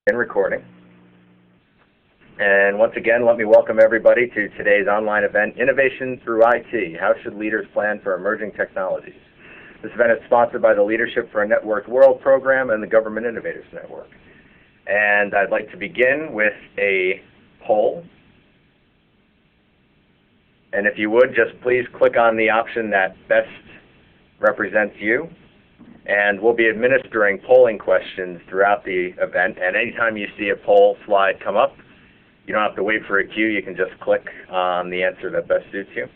And recording. And once again, let me welcome everybody to today's online event, Innovation Through IT, How Should Leaders Plan for Emerging Technologies? This event is sponsored by the Leadership for a Networked World program and the Government Innovators Network. And I'd like to begin with a poll. And if you would, just please click on the option that best represents you. And we'll be administering polling questions throughout the event. And anytime you see a poll slide come up, you don't have to wait for a queue. You can just click on the answer that best suits you.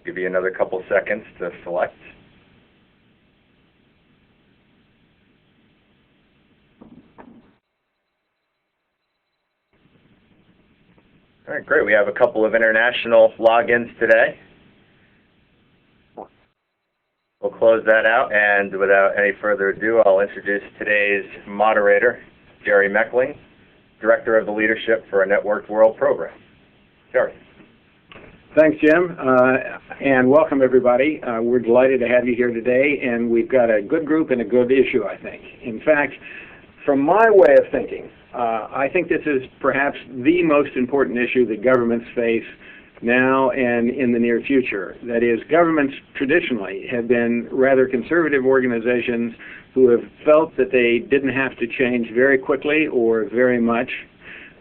Give you another couple seconds to select. All right, great. We have a couple of international logins today. We'll close that out, and without any further ado, I'll introduce today's moderator, Jerry Mechling, Director of the Leadership for a Networked World program. Jerry. Thanks, Jim, and welcome everybody. We're delighted to have you here today, and we've got a good group and a good issue, I think. In fact, from my way of thinking, I think this is perhaps the most important issue that governments face now and in the near future. That is, governments traditionally have been rather conservative organizations who have felt that they didn't have to change very quickly or very much,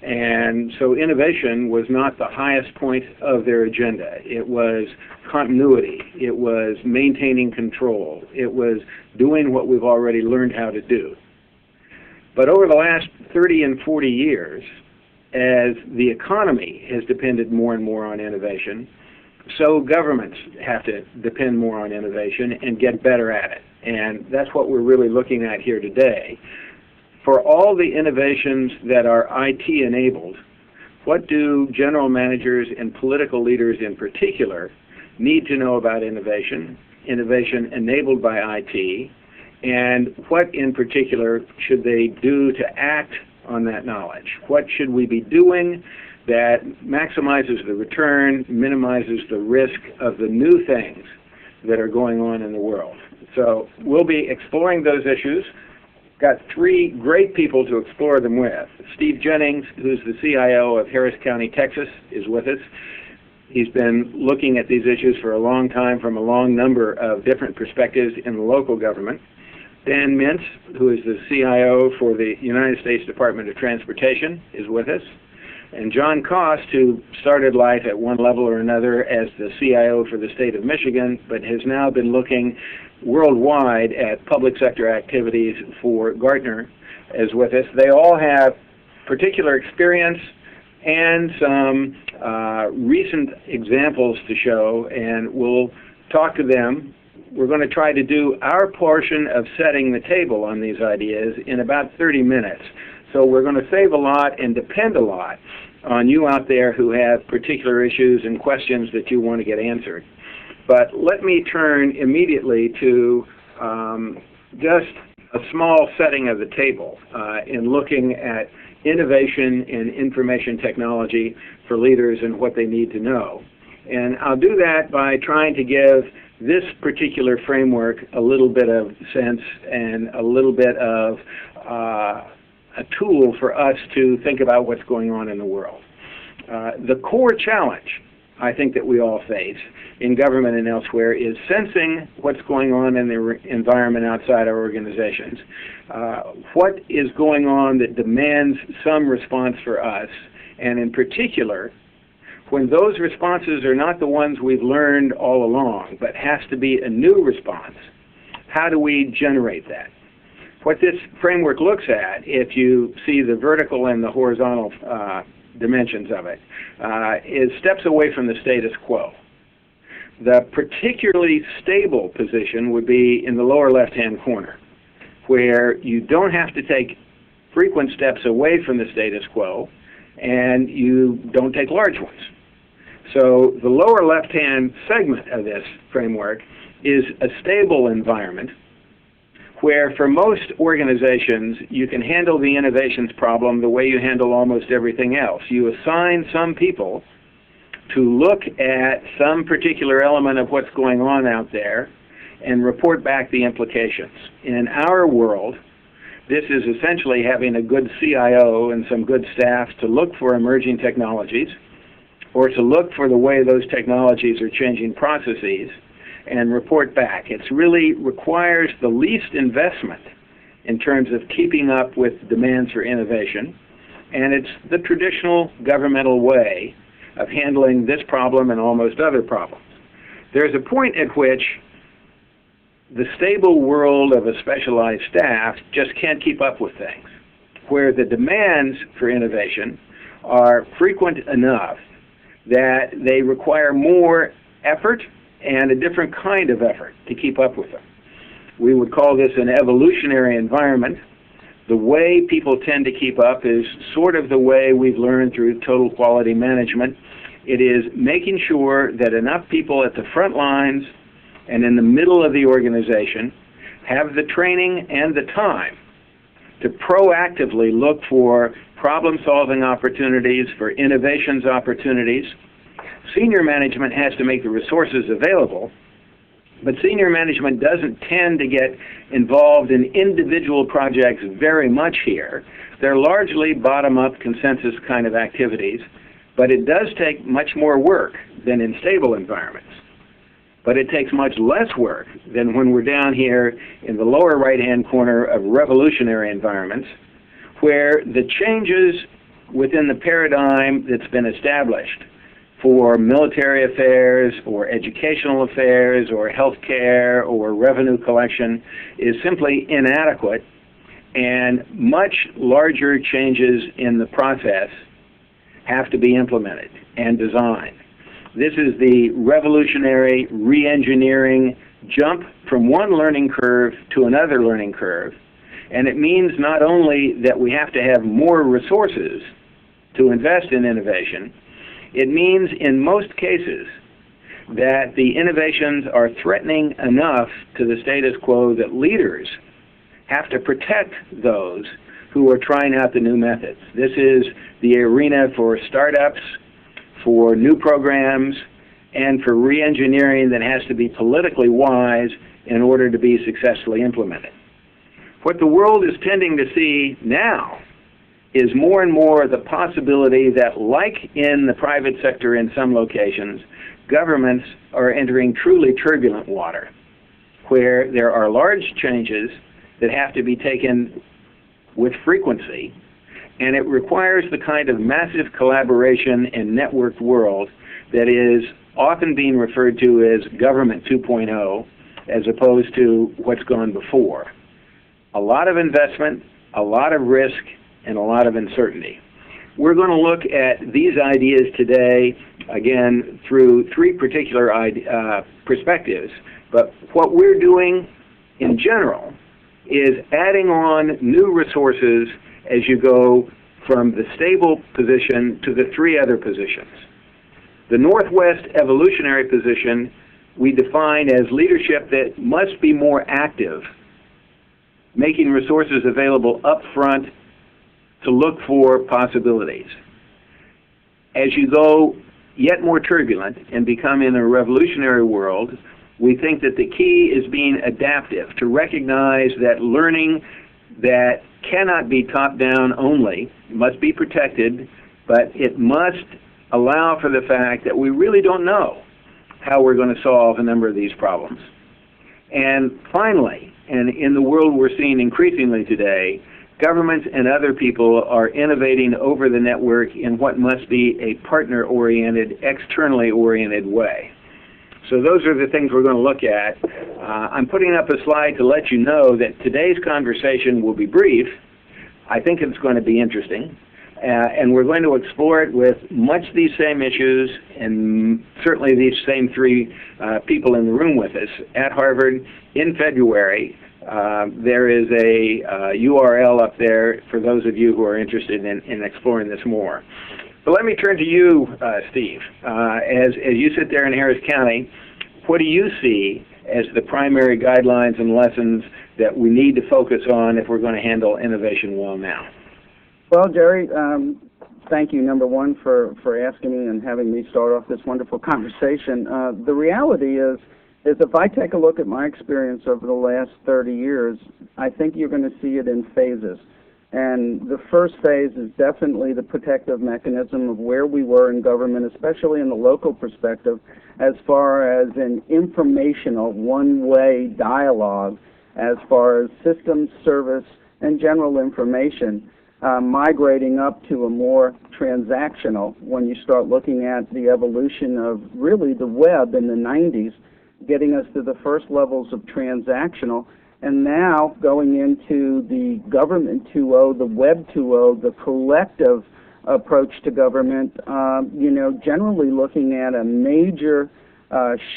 and so innovation was not the highest point of their agenda. It was continuity. It was maintaining control. It was doing what we've already learned how to do. But over the last 30 and 40 years, as the economy has depended more and more on innovation, so governments have to depend more on innovation and get better at it. And that's what we're really looking at here today. For all the innovations that are IT-enabled, what do general managers and political leaders in particular need to know about innovation, innovation enabled by IT, and what in particular should they do to act on that knowledge? What should we be doing that maximizes the return, minimizes the risk of the new things that are going on in the world? So we'll be exploring those issues. Got three great people to explore them with. Steve Jennings, who's the CIO of Harris County, Texas, is with us. He's been looking at these issues for a long time from a long number of different perspectives in the local government. Dan Mintz, who is the CIO for the United States Department of Transportation, is with us. And John Kost, who started life at one level or another as the CIO for the state of Michigan, but has now been looking worldwide at public sector activities for Gartner, is with us. They all have particular experience and some recent examples to show, and we'll talk to them. We're going to try to do our portion of setting the table on these ideas in about 30 minutes. So we're going to save a lot and depend a lot on you out there who have particular issues and questions that you want to get answered. But let me turn immediately to just a small setting of the table in looking at innovation and information technology for leaders and what they need to know. And I'll do that by trying to give this particular framework a little bit of sense and a little bit of a tool for us to think about what's going on in the world. The core challenge, I think, that we all face in government and elsewhere is sensing what's going on in the environment outside our organizations. What is going on that demands some response for us, and in particular, when those responses are not the ones we've learned all along, but has to be a new response, how do we generate that? What this framework looks at, if you see the vertical and the horizontal dimensions of it, is steps away from the status quo. The particularly stable position would be in the lower left-hand corner, where you don't have to take frequent steps away from the status quo, and you don't take large ones. So the lower left-hand segment of this framework is a stable environment where for most organizations you can handle the innovations problem the way you handle almost everything else. You assign some people to look at some particular element of what's going on out there and report back the implications. In our world, This is essentially having a good CIO and some good staff to look for emerging technologies, or to look for the way those technologies are changing processes and report back. It really requires the least investment in terms of keeping up with demands for innovation, and it's the traditional governmental way of handling this problem and almost other problems. There's a point at which the stable world of a specialized staff just can't keep up with things, where the demands for innovation are frequent enough that they require more effort and a different kind of effort to keep up with them. We would call this an evolutionary environment. The way people tend to keep up is sort of the way we've learned through total quality management. It is making sure that enough people at the front lines and in the middle of the organization have the training and the time to proactively look for problem-solving opportunities, for innovations opportunities. Senior management has to make the resources available, but senior management doesn't tend to get involved in individual projects very much here. They're largely bottom-up consensus kind of activities, but it does take much more work than in stable environments. But it takes much less work than when we're down here in the lower right-hand corner of revolutionary environments, where the changes within the paradigm that's been established for military affairs or educational affairs or healthcare or revenue collection is simply inadequate, and much larger changes in the process have to be implemented and designed. This is the revolutionary re-engineering jump from one learning curve to another learning curve, and it means not only that we have to have more resources to invest in innovation, it means in most cases that the innovations are threatening enough to the status quo that leaders have to protect those who are trying out the new methods. This is the arena for startups, for new programs, and for re-engineering that has to be politically wise in order to be successfully implemented. What the world is tending to see now is more and more the possibility that, like in the private sector in some locations, governments are entering truly turbulent water, where there are large changes that have to be taken with frequency, and it requires the kind of massive collaboration and networked world that is often being referred to as Government 2.0, as opposed to what's gone before. A lot of investment, a lot of risk, and a lot of uncertainty. We're going to look at these ideas today, again, through three particular perspectives. But what we're doing in general is adding on new resources as you go from the stable position to the three other positions. The Northwest evolutionary position we define as leadership that must be more active, making resources available up front to look for possibilities. As you go yet more turbulent and become in a revolutionary world, we think that the key is being adaptive, to recognize that learning that cannot be top-down only must be protected, but it must allow for the fact that we really don't know how we're going to solve a number of these problems. And finally, and in the world we're seeing increasingly today, governments and other people are innovating over the network in what must be a partner-oriented, externally oriented way. So those are the things we're going to look at. I'm putting up a slide to let you know that today's conversation will be brief. I think it's going to be interesting. And we're going to explore it with much these same issues and certainly these same three people in the room with us at Harvard in February. There is a URL up there for those of you who are interested in exploring this more. But let me turn to you, Steve. As you sit there in Harris County, what do you see as the primary guidelines and lessons that we need to focus on if we're going to handle innovation well now? Well, Jerry, thank you, number one, for asking me and having me start off this wonderful conversation. The reality is is if I take a look at my experience over the last 30 years, I think you're going to see it in phases. And the first phase is definitely the protective mechanism of where we were in government, especially in the local perspective, as far as an informational, one-way dialogue, as far as systems, service, and general information, migrating up to a more transactional when you start looking at the evolution of really the web in the 90s, getting us to the first levels of transactional, and now going into the Government 2.0, the Web 2.0, the collective approach to government, generally looking at a major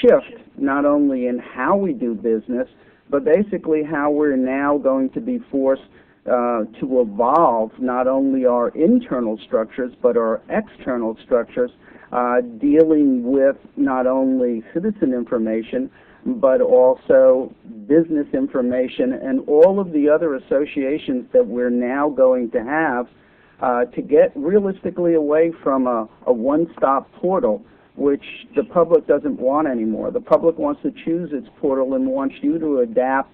shift, not only in how we do business, but basically how we're now going to be forced to evolve not only our internal structures, but our external structures, dealing with not only citizen information, but also business information and all of the other associations that we're now going to have to get realistically away from a one-stop portal, which the public doesn't want anymore. The public wants to choose its portal and wants you to adapt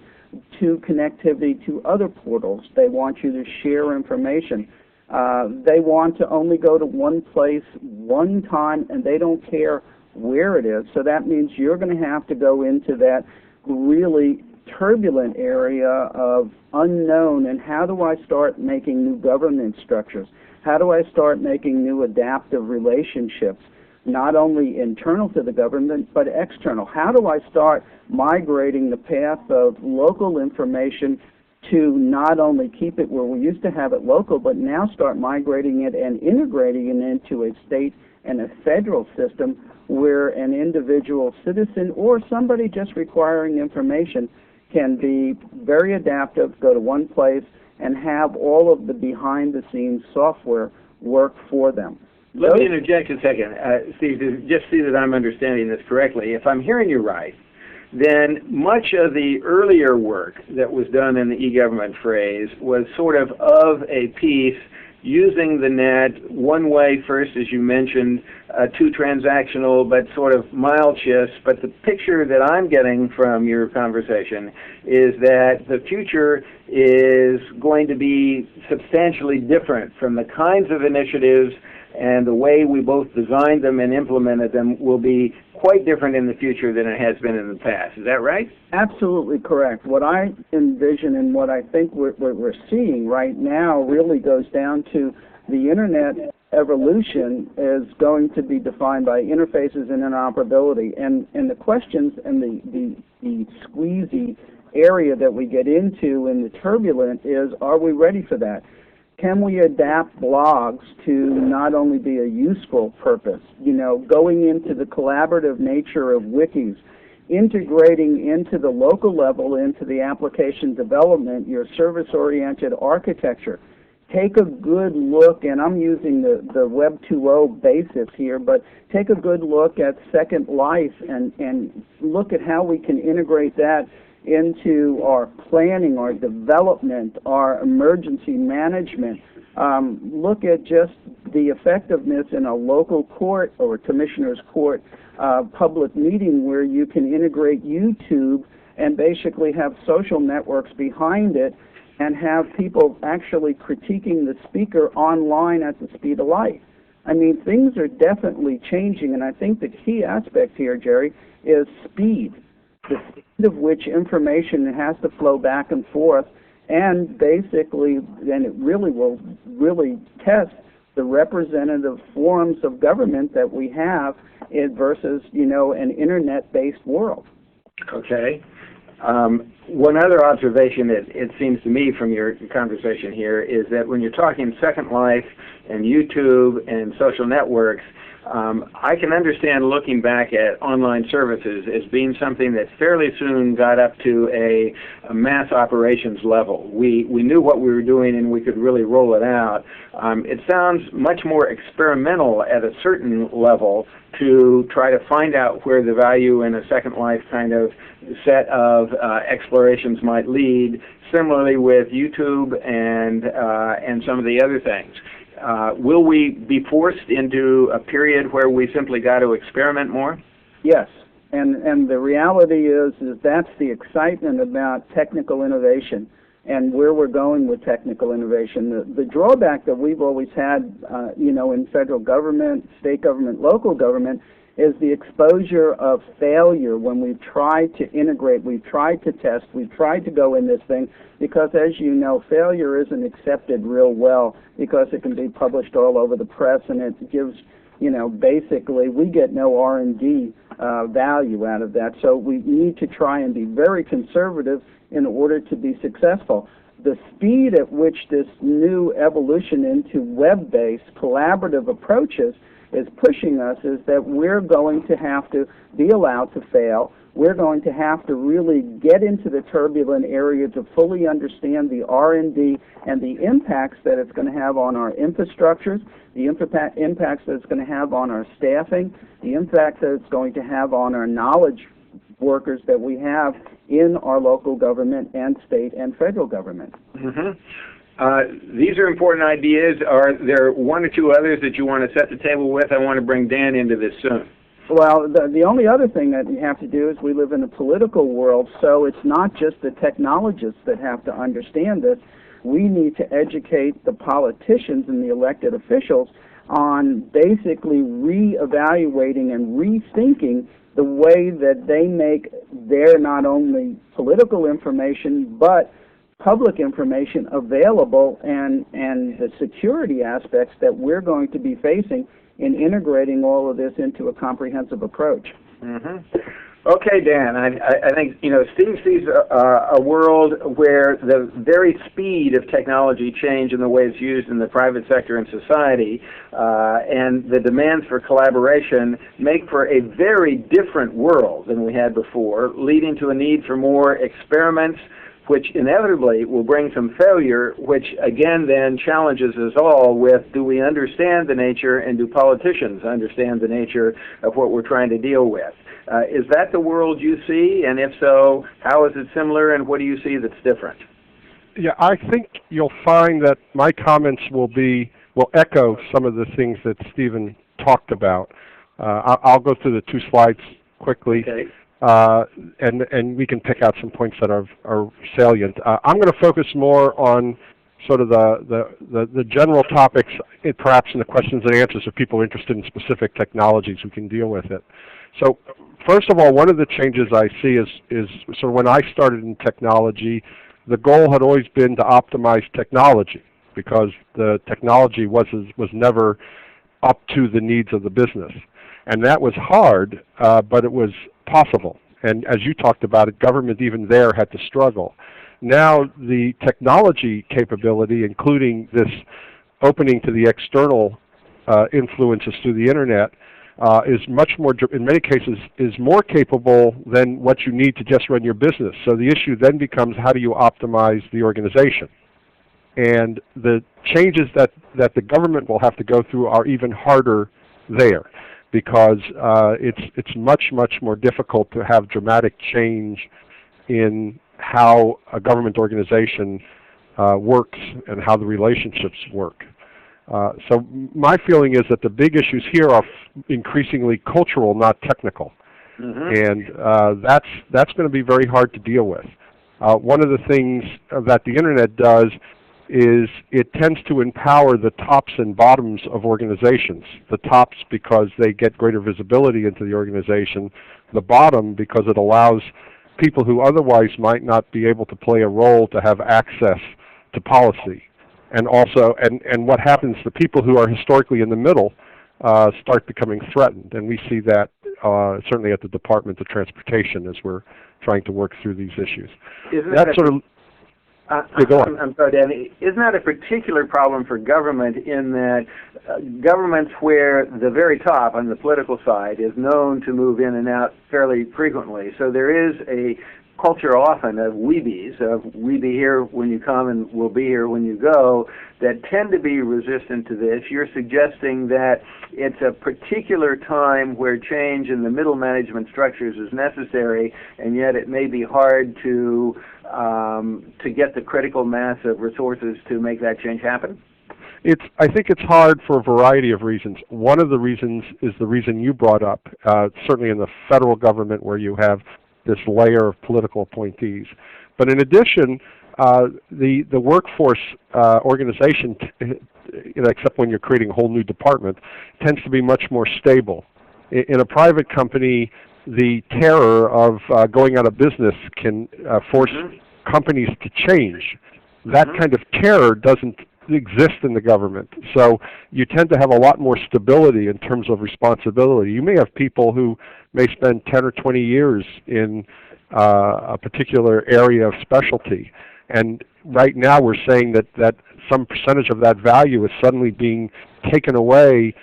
to connectivity to other portals. They want you to share information. They want to only go to one place one time, and they don't care where it is. So that means you're going to have to go into that really turbulent area of unknown, and how do I start making new governance structures? How do I start making new adaptive relationships, not only internal to the government, but external? How do I start migrating the path of local information to not only keep it where we used to have it local, but now start migrating it and integrating it into a state and a federal system where an individual citizen or somebody just requiring information can be very adaptive, go to one place, and have all of the behind-the-scenes software work for them. Let me interject a second, Steve, to just see that I'm understanding this correctly. If I'm hearing you right, then much of the earlier work that was done in the e-government phrase was sort of a piece using the net one way first, as you mentioned, too transactional, but sort of mild shifts. But the picture that I'm getting from your conversation is that the future is going to be substantially different from the kinds of initiatives, and the way we both designed them and implemented them will be quite different in the future than it has been in the past. Is that right? Absolutely correct. What I envision and what I think we're seeing right now really goes down to the Internet evolution is going to be defined by interfaces and interoperability. And the questions and the squeezy area that we get into in the turbulent is, are we ready for that? Can we adapt blogs to not only be a useful purpose, going into the collaborative nature of wikis, integrating into the local level, into the application development, your service-oriented architecture. Take a good look, and I'm using the Web 2.0 basis here, but take a good look at Second Life and look at how we can integrate that into our planning, our development, our emergency management. Look at just the effectiveness in a local court or commissioner's court public meeting where you can integrate YouTube and basically have social networks behind it and have people actually critiquing the speaker online at the speed of light. I mean, things are definitely changing, and I think the key aspect here, Jerry, is speed. The speed of which information has to flow back and forth, and basically, then it really will test the representative forms of government that we have versus, an internet-based world. Okay. One other observation, it seems to me from your conversation here, is that when you're talking Second Life and YouTube and social networks, I can understand looking back at online services as being something that fairly soon got up to a mass operations level. We knew what we were doing and we could really roll it out. It sounds much more experimental at a certain level to try to find out where the value in a Second Life kind of set of explorations might lead. Similarly with YouTube and some of the other things. Will we be forced into a period where we simply got to experiment more? Yes, And the reality is that's the excitement about technical innovation and where we're going with technical innovation. The drawback that we've always had, in federal government, state government, local government, is the exposure of failure when we've tried to integrate, we've tried to test, we've tried to go in this thing, because as you know, failure isn't accepted real well because it can be published all over the press, and it gives, basically we get no R&D value out of that. So we need to try and be very conservative in order to be successful. The speed at which this new evolution into web-based collaborative approaches is pushing us is that we're going to have to be allowed to fail. We're going to have to really get into the turbulent area to fully understand the R&D and the impacts that it's going to have on our infrastructures, the impacts that it's going to have on our staffing, the impact that it's going to have on our knowledge workers that we have in our local government and state and federal government. These are important ideas. Are there one or two others that you want to set the table with? I want to bring Dan into this soon. Well, the only other thing that you have to do is we live in a political world, so it's not just the technologists that have to understand this. We need to educate the politicians and the elected officials on basically re-evaluating and rethinking the way that they make their not only political information but public information available, and the security aspects that we're going to be facing in integrating all of this into a comprehensive approach. Okay, Dan, I think, Steve sees a world where the very speed of technology change in the way it's used in the private sector and society and the demands for collaboration make for a very different world than we had before, leading to a need for more experiments, which inevitably will bring some failure, which again then challenges us all with, do we understand the nature and do politicians understand the nature of what we're trying to deal with? Is that the world you see? And if so, how is it similar and what do you see that's different? Yeah, I think you'll find that my comments will echo some of the things that Stephen talked about. I'll go through the two slides quickly. Okay. And we can pick out some points that are salient. I'm going to focus more on sort of the general topics, perhaps in the questions and answers of people interested in specific technologies who can deal with it. So first of all, one of the changes I see is so when I started in technology, the goal had always been to optimize technology because the technology was never up to the needs of the business. And that was hard, but it was possible. And as you talked about it, government even there had to struggle. Now the technology capability, including this opening to the external influences through the internet, is much more, in many cases, is more capable than what you need to just run your business. So the issue then becomes, how do you optimize the organization? And the changes that the government will have to go through are even harder there, because it's much more difficult to have dramatic change in how a government organization works and how the relationships work. So my feeling is that the big issues here are increasingly cultural, not technical. And that's going to be very hard to deal with. One of the things that the internet does is it tends to empower the tops and bottoms of organizations. The tops because they get greater visibility into the organization, the bottom because it allows people who otherwise might not be able to play a role to have access to policy. And also, and what happens, the people who are historically in the middle start becoming threatened. And we see that certainly at the Department of Transportation as we're trying to work through these issues. Go on. I'm sorry, Dan. Isn't that a particular problem for government in that governments where the very top on the political side is known to move in and out fairly frequently? So there is a culture often of weebies, of we be here when you come and we'll be here when you go, that tend to be resistant to this. You're suggesting that it's a particular time where change in the middle management structures is necessary, and yet it may be hard to get the critical mass of resources to make that change happen? I think it's hard for a variety of reasons. One of the reasons is the reason you brought up, certainly in the federal government where you have this layer of political appointees. But in addition, the workforce organization, except when you're creating a whole new department, tends to be much more stable. In a private company, the terror of going out of business can force companies to change. That kind of terror doesn't exist in the government. So you tend to have a lot more stability in terms of responsibility. You may have people who may spend 10 or 20 years in a particular area of specialty. And right now we're saying that some percentage of that value is suddenly being taken away,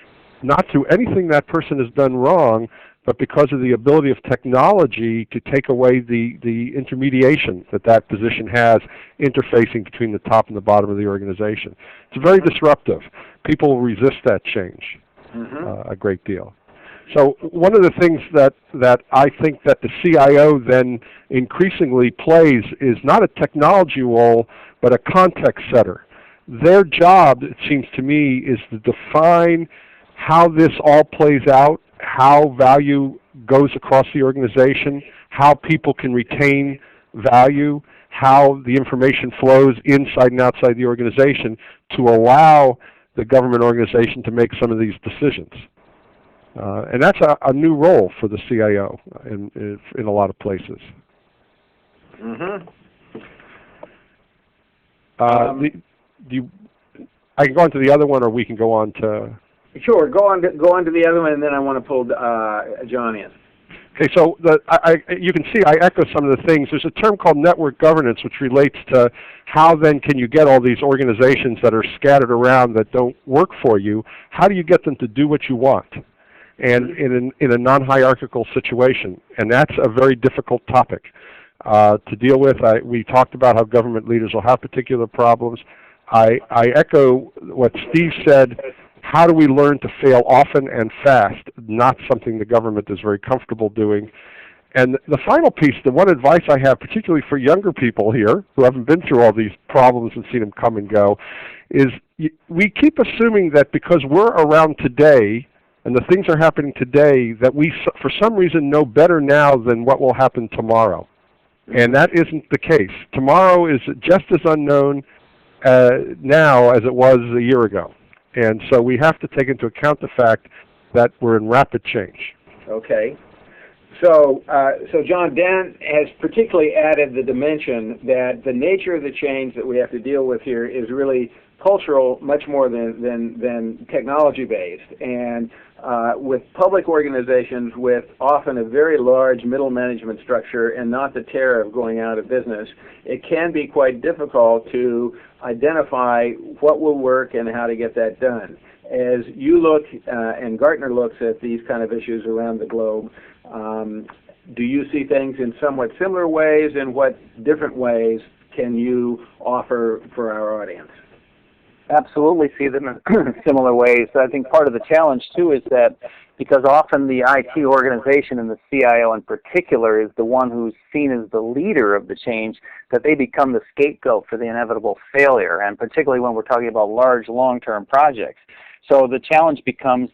not through anything that person has done wrong, but because of the ability of technology to take away the intermediation that position has interfacing between the top and the bottom of the organization. It's very disruptive. People resist that change a great deal. So one of the things that I think that the CIO then increasingly plays is not a technology role, but a context setter. Their job, it seems to me, is to define how this all plays out, how value goes across the organization, how people can retain value, how the information flows inside and outside the organization to allow the government organization to make some of these decisions. And that's a new role for the CIO in a lot of places. I can go on to the other one, or we can go on to... Sure, go on to the other one, and then I want to pull John in. Okay, so you can see I echo some of the things. There's a term called network governance, which relates to how then can you get all these organizations that are scattered around that don't work for you, how do you get them to do what you want? And in a non-hierarchical situation. And that's a very difficult topic to deal with. We talked about how government leaders will have particular problems. I echo what Steve said. How do we learn to fail often and fast? Not something the government is very comfortable doing. And the final piece, the one advice I have, particularly for younger people here who haven't been through all these problems and seen them come and go, is we keep assuming that because we're around today and the things are happening today, that we, for some reason, know better now than what will happen tomorrow. And that isn't the case. Tomorrow is just as unknown now as it was a year ago. And so we have to take into account the fact that we're in rapid change. Okay. So John, Dan has particularly added the dimension that the nature of the change that we have to deal with here is really cultural, much more than technology-based. And with public organizations with often a very large middle management structure and not the terror of going out of business, it can be quite difficult to identify what will work and how to get that done. As you look, and Gartner looks at these kind of issues around the globe, do you see things in somewhat similar ways, and what different ways can you offer for our audience? Absolutely see them in similar ways. I think part of the challenge, too, is that because often the IT organization and the CIO in particular is the one who's seen as the leader of the change, that they become the scapegoat for the inevitable failure, and particularly when we're talking about large, long-term projects. So the challenge becomes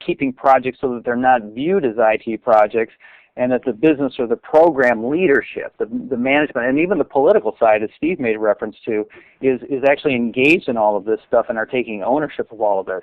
keeping projects so that they're not viewed as IT projects, and that the business or the program leadership, the management, and even the political side, as Steve made reference to, is actually engaged in all of this stuff and are taking ownership of all of this.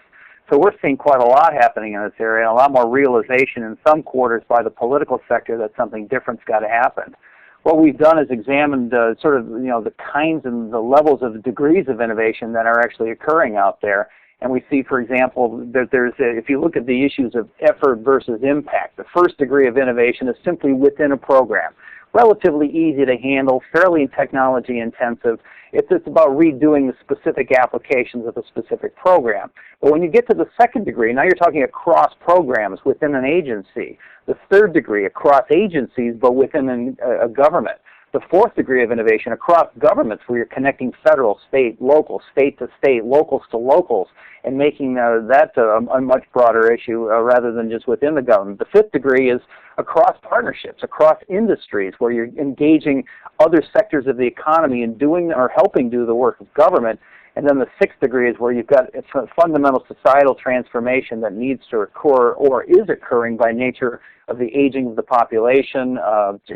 So we're seeing quite a lot happening in this area, and a lot more realization in some quarters by the political sector that something different's got to happen. What we've done is examined sort of the kinds and the levels of degrees of innovation that are actually occurring out there. And we see, for example, that if you look at the issues of effort versus impact, the first degree of innovation is simply within a program. Relatively easy to handle, fairly technology intensive. It's about redoing the specific applications of a specific program. But when you get to the second degree, now you're talking across programs within an agency. The third degree, across agencies, but within a government. The fourth degree of innovation across governments, where you're connecting federal, state, local, state to state, locals to locals, and making that a much broader issue rather than just within the government. The fifth degree is across partnerships, across industries, where you're engaging other sectors of the economy and doing or helping do the work of government. And then the sixth degree is where you've got a fundamental societal transformation that needs to occur or is occurring by nature of the aging of the population,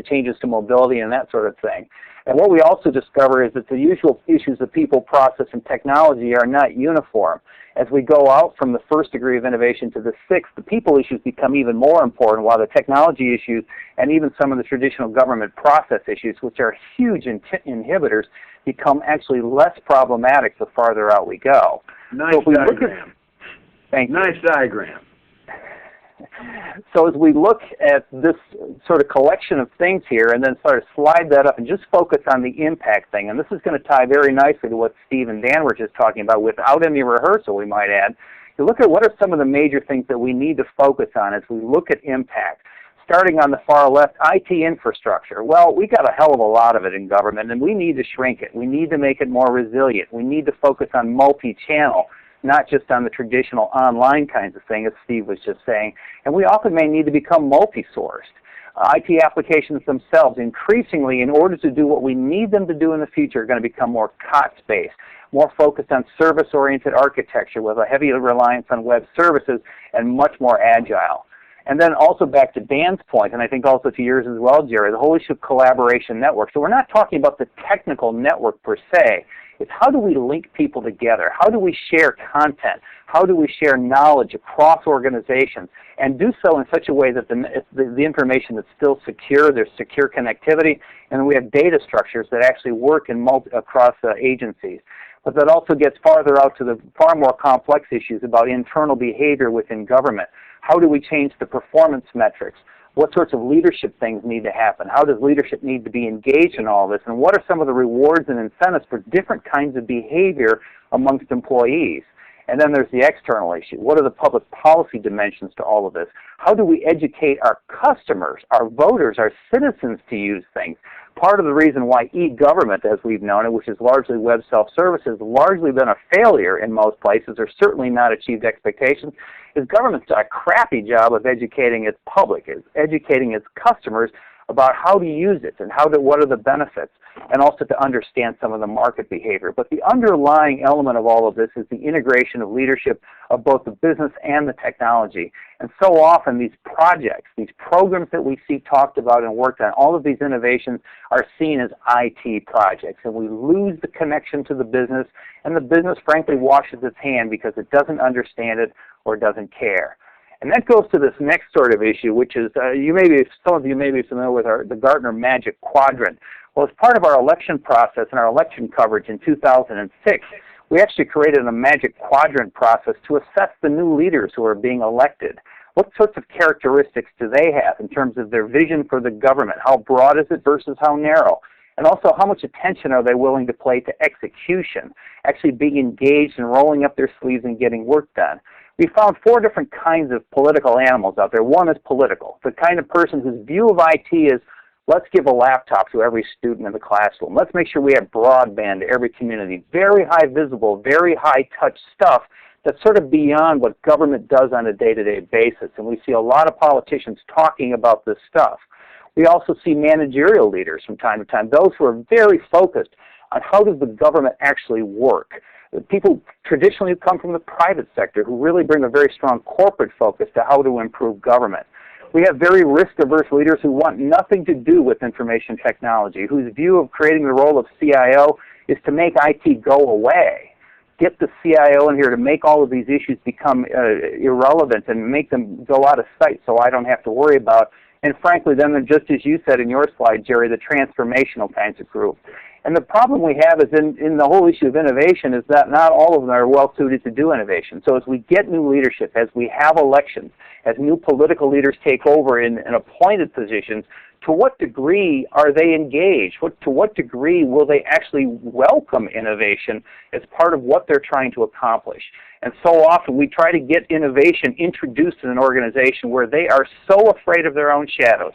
changes to mobility and that sort of thing. And what we also discover is that the usual issues of people, process, and technology are not uniform. As we go out from the first degree of innovation to the sixth, the people issues become even more important, while the technology issues and even some of the traditional government process issues, which are huge inhibitors, become actually less problematic the farther out we go. Nice diagram. Thank you. Nice diagram. So as we look at this sort of collection of things here and then sort of slide that up and just focus on the impact thing, and this is going to tie very nicely to what Steve and Dan were just talking about without any rehearsal, we might add. You look at what are some of the major things that we need to focus on as we look at impact. Starting on the far left, IT infrastructure. Well, we got a hell of a lot of it in government, and we need to shrink it. We need to make it more resilient. We need to focus on multi-channel, not just on the traditional online kinds of thing, as Steve was just saying. And we often may need to become multi-sourced. IT applications themselves, increasingly, in order to do what we need them to do in the future, are going to become more COTS-based, more focused on service-oriented architecture with a heavy reliance on web services and much more agile. And then also back to Dan's point, and I think also to yours as well, Jerry, the whole issue of collaboration network. So we're not talking about the technical network per se. It's how do we link people together? How do we share content? How do we share knowledge across organizations and do so in such a way that the information is still secure, there's secure connectivity, and we have data structures that actually work across agencies. But that also gets farther out to the far more complex issues about internal behavior within government. How do we change the performance metrics? What sorts of leadership things need to happen? How does leadership need to be engaged in all this? And what are some of the rewards and incentives for different kinds of behavior amongst employees? And then there's the external issue. What are the public policy dimensions to all of this? How do we educate our customers, our voters, our citizens to use things? Part of the reason why e-government, as we've known it, which is largely web self-service, has largely been a failure in most places, or certainly not achieved expectations, is government's done a crappy job of educating its public, educating its customers about how to use it and what are the benefits, and also to understand some of the market behavior. But the underlying element of all of this is the integration of leadership of both the business and the technology. And so often these projects, these programs that we see talked about and worked on, all of these innovations are seen as IT projects, and we lose the connection to the business, and the business frankly washes its hand because it doesn't understand it or doesn't care. And that goes to this next sort of issue, which is some of you may be familiar with the Gartner Magic Quadrant. Well, as part of our election process and our election coverage in 2006, we actually created a Magic Quadrant process to assess the new leaders who are being elected. What sorts of characteristics do they have in terms of their vision for the government? How broad is it versus how narrow? And also, how much attention are they willing to play to execution, actually being engaged and rolling up their sleeves and getting work done? We found 4 different kinds of political animals out there. One is political, the kind of person whose view of IT is, let's give a laptop to every student in the classroom. Let's make sure we have broadband to every community. Very high visible, very high touch stuff that's sort of beyond what government does on a day-to-day basis. And we see a lot of politicians talking about this stuff. We also see managerial leaders from time to time, those who are very focused on how does the government actually work. People traditionally come from the private sector who really bring a very strong corporate focus to how to improve government. We have very risk-averse leaders who want nothing to do with information technology, whose view of creating the role of CIO is to make IT go away. Get the CIO in here to make all of these issues become irrelevant and make them go out of sight so I don't have to worry about. And frankly, then just as you said in your slide, Jerry, the transformational kinds of group. And the problem we have is in the whole issue of innovation is that not all of them are well suited to do innovation. So as we get new leadership, as we have elections, as new political leaders take over in appointed positions, to what degree are they engaged? To what degree will they actually welcome innovation as part of what they're trying to accomplish? And so often we try to get innovation introduced in an organization where they are so afraid of their own shadows,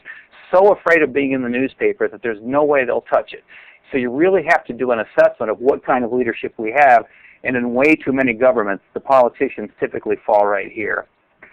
so afraid of being in the newspaper that there's no way they'll touch it. So you really have to do an assessment of what kind of leadership we have, and in way too many governments, the politicians typically fall right here.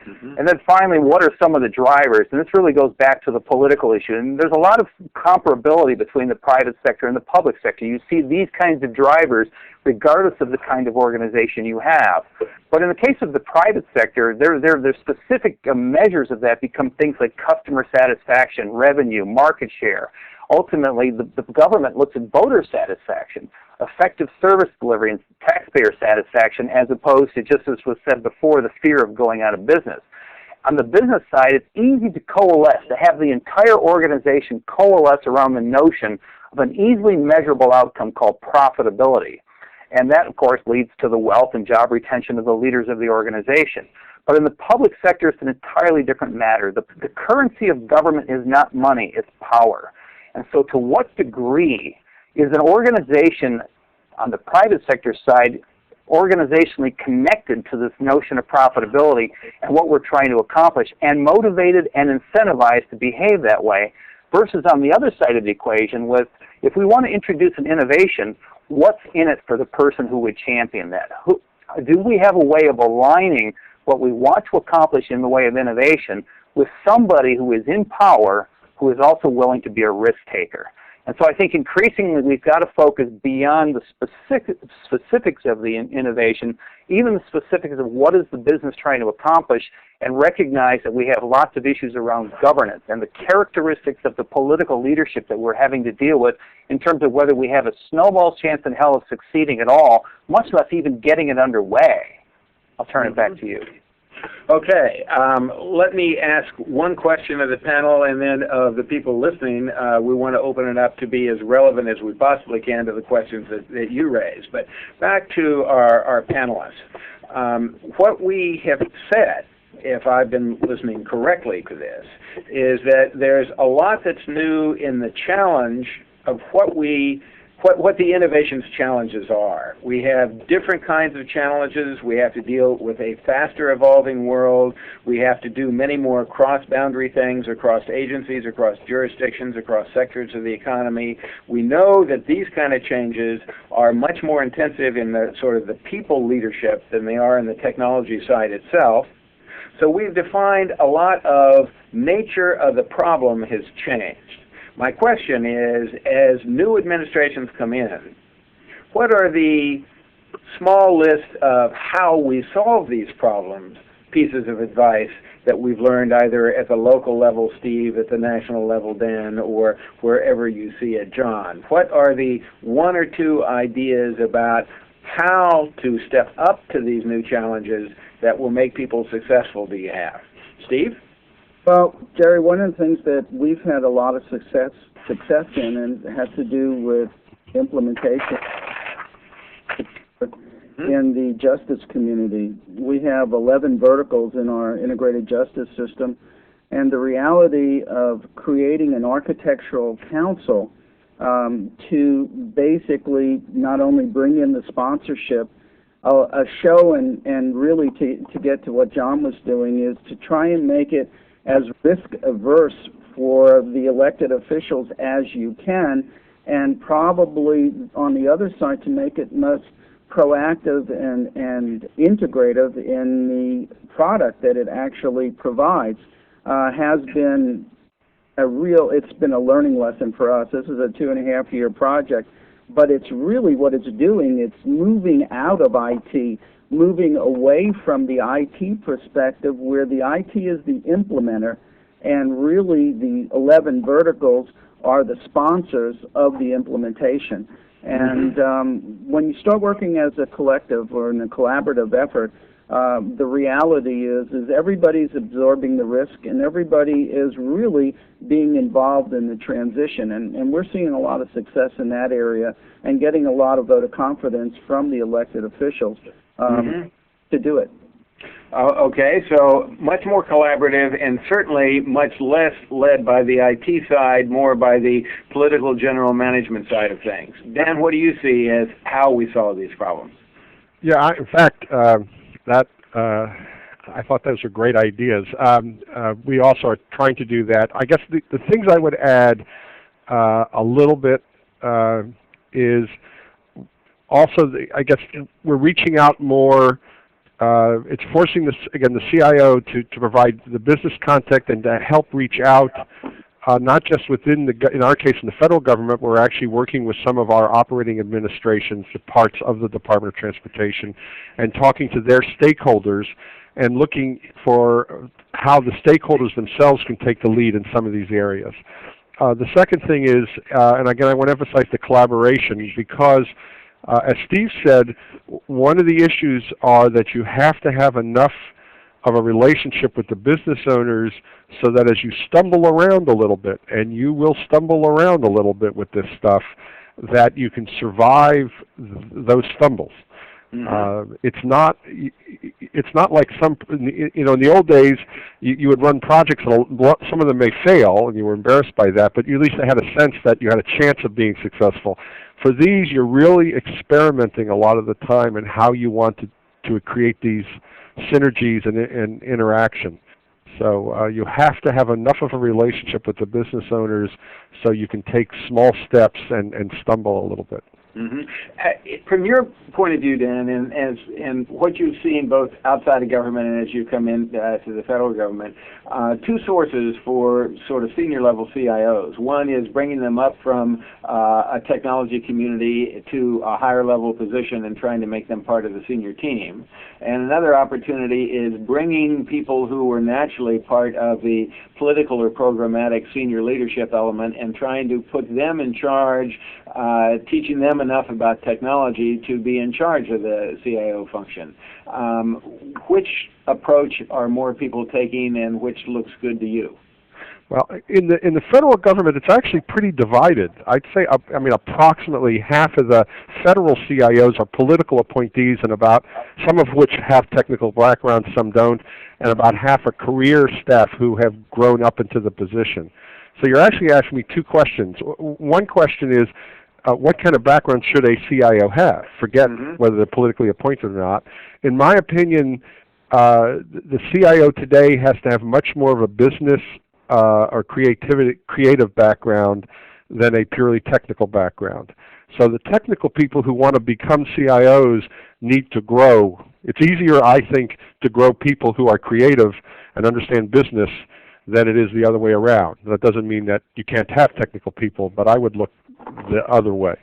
And then finally, what are some of the drivers? And this really goes back to the political issue. And there's a lot of comparability between the private sector and the public sector. You see these kinds of drivers regardless of the kind of organization you have. But in the case of the private sector, their specific measures of that become things like customer satisfaction, revenue, market share. Ultimately, the government looks at voter satisfaction, effective service delivery, and taxpayer satisfaction, as opposed to, just as was said before, the fear of going out of business. On the business side, it's easy to coalesce, to have the entire organization coalesce around the notion of an easily measurable outcome called profitability. And that, of course, leads to the wealth and job retention of the leaders of the organization. But in the public sector, it's an entirely different matter. The currency of government is not money, it's power. And so to what degree is an organization on the private sector side organizationally connected to this notion of profitability and what we're trying to accomplish, and motivated and incentivized to behave that way, versus on the other side of the equation with, if we want to introduce an innovation, what's in it for the person who would champion that? Do we have a way of aligning what we want to accomplish in the way of innovation with somebody who is in power, who is also willing to be a risk taker? And so I think increasingly we've got to focus beyond the specifics of the innovation, even the specifics of what is the business trying to accomplish, and recognize that we have lots of issues around governance and the characteristics of the political leadership that we're having to deal with in terms of whether we have a snowball's chance in hell of succeeding at all, much less even getting it underway. I'll turn it back to you. Okay, let me ask one question of the panel, and then of the people listening, we want to open it up to be as relevant as we possibly can to the questions that you raised. But back to our panelists. What we have said, if I've been listening correctly to this, is that there's a lot that's new in the challenge of what the innovations challenges are. We have different kinds of challenges. We have to deal with a faster evolving world. We have to do many more cross-boundary things across agencies, across jurisdictions, across sectors of the economy. We know that these kind of changes are much more intensive in the sort of the people leadership than they are in the technology side itself. So we've defined a lot of nature of the problem has changed. My question is, as new administrations come in, what are the small list of how we solve these problems, pieces of advice that we've learned either at the local level, Steve, at the national level, Dan, or wherever you see it, John? What are the one or two ideas about how to step up to these new challenges that will make people successful do you have? Steve? Well, Jerry, one of the things that we've had a lot of success in, and has to do with implementation in the justice community. We have 11 verticals in our integrated justice system, and the reality of creating an architectural council to basically not only bring in the sponsorship, a show, and really to get to what John was doing, is to try and make it as risk-averse for the elected officials as you can, and probably on the other side to make it most proactive and integrative in the product that it actually provides. Has been it's been a learning lesson for us. This is a 2.5-year project, but it's really what it's doing. It's moving out of IT, moving away from the IT perspective, where the IT is the implementer, and really the 11 verticals are the sponsors of the implementation. And when you start working as a collective or in a collaborative effort, the reality is everybody's absorbing the risk, and everybody is really being involved in the transition. And we're seeing a lot of success in that area and getting a lot of vote of confidence from the elected officials to do it. Okay, so much more collaborative, and certainly much less led by the IT side, more by the political general management side of things. Dan, what do you see as how we solve these problems? Yeah, in fact, I thought those were great ideas. We also are trying to do that. I guess the things I would add a little bit is also, I guess we're reaching out more it's forcing the CIO to provide the business contact and to help reach out, not just within in our case in the federal government. We're actually working with some of our operating administrations, the parts of the Department of Transportation, and talking to their stakeholders and looking for how the stakeholders themselves can take the lead in some of these areas. The second thing is, and again I want to emphasize the collaboration, because as Steve said, one of the issues are that you have to have enough of a relationship with the business owners so that as you stumble around a little bit, and you will stumble around a little bit with this stuff, that you can survive those stumbles. Mm-hmm. It's not like some, in the old days, you would run projects, and some of them may fail, and you were embarrassed by that, but you at least had a sense that you had a chance of being successful. For these, you're really experimenting a lot of the time in how you want to create these synergies and interaction. So you have to have enough of a relationship with the business owners so you can take small steps and stumble a little bit. Mm-hmm. From your point of view, Dan, and what you've seen both outside of government and as you come in to the federal government, two sources for sort of senior level CIOs. One is bringing them up from a technology community to a higher level position and trying to make them part of the senior team. And another opportunity is bringing people who were naturally part of the political or programmatic senior leadership element and trying to put them in charge, teaching them enough about technology to be in charge of the CIO function. Which approach are more people taking, and which looks good to you? Well, in the federal government, it's actually pretty divided. I'd say, approximately half of the federal CIOs are political appointees, and about some of which have technical backgrounds, some don't, and about half are career staff who have grown up into the position. So you're actually asking me two questions. One question is, what kind of background should a CIO have? Forget whether they're politically appointed or not. In my opinion, the CIO today has to have much more of a business or creative background than a purely technical background. So the technical people who want to become CIOs need to grow. It's easier, I think, to grow people who are creative and understand business than it is the other way around. That doesn't mean that you can't have technical people, but I would look the other way.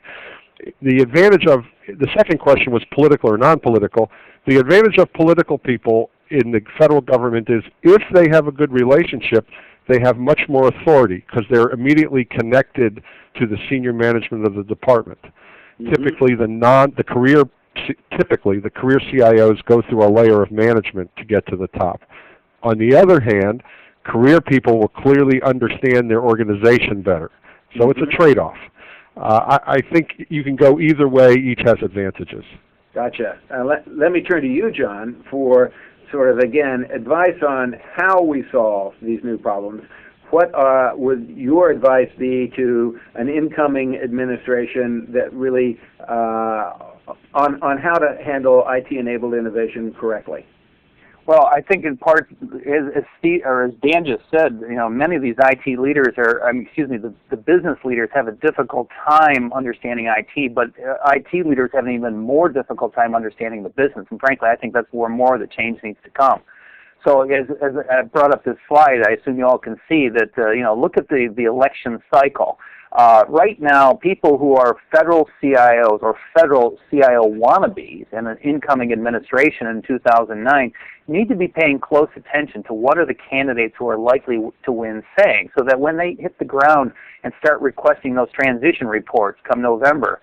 The advantage of, the second question was political or non-political. The advantage of political people in the federal government is if they have a good relationship, they have much more authority because they're immediately connected to the senior management of the department. Mm-hmm. Typically, the career CIOs go through a layer of management to get to the top. On the other hand, career people will clearly understand their organization better. So it's a trade-off. I think you can go either way. Each has advantages. Gotcha. Let me turn to you, John, for sort of, again, advice on how we solve these new problems. What would your advice be to an incoming administration that really, on how to handle IT-enabled innovation correctly? Well, I think in part, as Dan just said, many of these IT leaders the business leaders have a difficult time understanding IT, but IT leaders have an even more difficult time understanding the business. And frankly, I think that's where more of the change needs to come. So as I brought up this slide, I assume you all can see that, look at the election cycle. Right now, people who are federal CIOs or federal CIO wannabes in an incoming administration in 2009 need to be paying close attention to what are the candidates who are likely to win saying, so that when they hit the ground and start requesting those transition reports come November,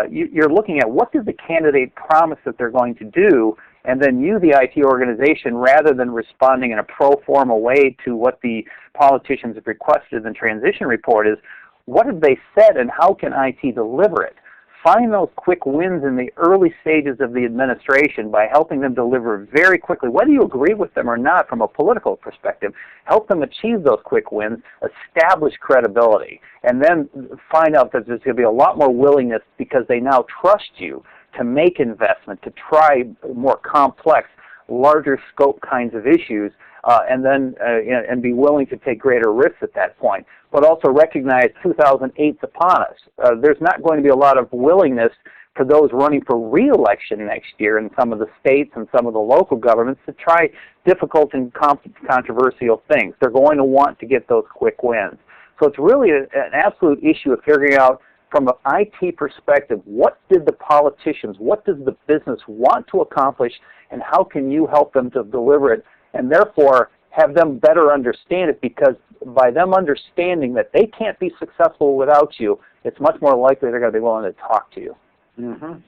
you're looking at what does the candidate promise that they're going to do, and then you, the IT organization, rather than responding in a pro forma way to what the politicians have requested in the transition report, is what have they said and how can IT deliver it? Find those quick wins in the early stages of the administration by helping them deliver very quickly. Whether you agree with them or not from a political perspective, help them achieve those quick wins, establish credibility, and then find out that there's going to be a lot more willingness because they now trust you to make investment, to try more complex, larger scope kinds of issues, and be willing to take greater risks at that point. But also recognize 2008's upon us. There's not going to be a lot of willingness to those running for re-election next year in some of the states and some of the local governments to try difficult and controversial things. They're going to want to get those quick wins. So it's really an absolute issue of figuring out from an IT perspective, what did the politicians, what does the business want to accomplish, and how can you help them to deliver it, and therefore have them better understand it, because by them understanding that they can't be successful without you, it's much more likely they're going to be willing to talk to you. Mm-hmm.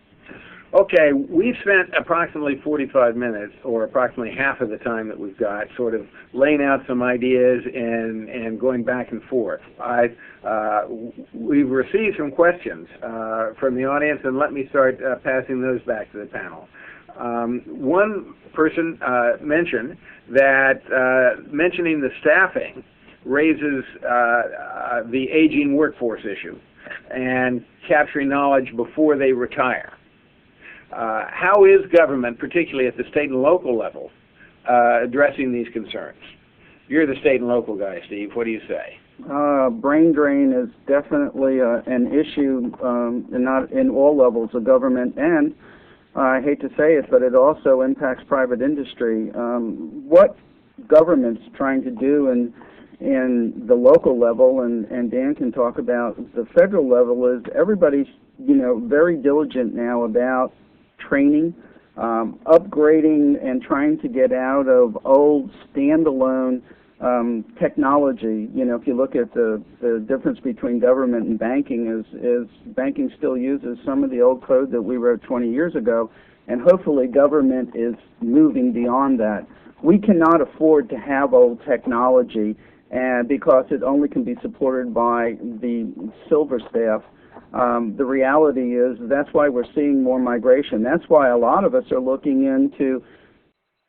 Okay, we've spent approximately 45 minutes, or approximately half of the time that we've got, sort of laying out some ideas and going back and forth. We've received some questions from the audience, and let me start passing those back to the panel. One person mentioned that mentioning the staffing raises the aging workforce issue and capturing knowledge before they retire. How is government, particularly at the state and local level, addressing these concerns? You're the state and local guy, Steve. What do you say? Brain drain is definitely an issue not in all levels of government, and I hate to say it, but it also impacts private industry. What government's trying to do in the local level, and Dan can talk about the federal level, is everybody's very diligent now about training, upgrading, and trying to get out of old standalone technology. If you look at the difference between government and banking, is banking still uses some of the old code that we wrote 20 years ago, and hopefully government is moving beyond that. We cannot afford to have old technology because it only can be supported by the silver staff. The reality is that's why we're seeing more migration. That's why a lot of us are looking into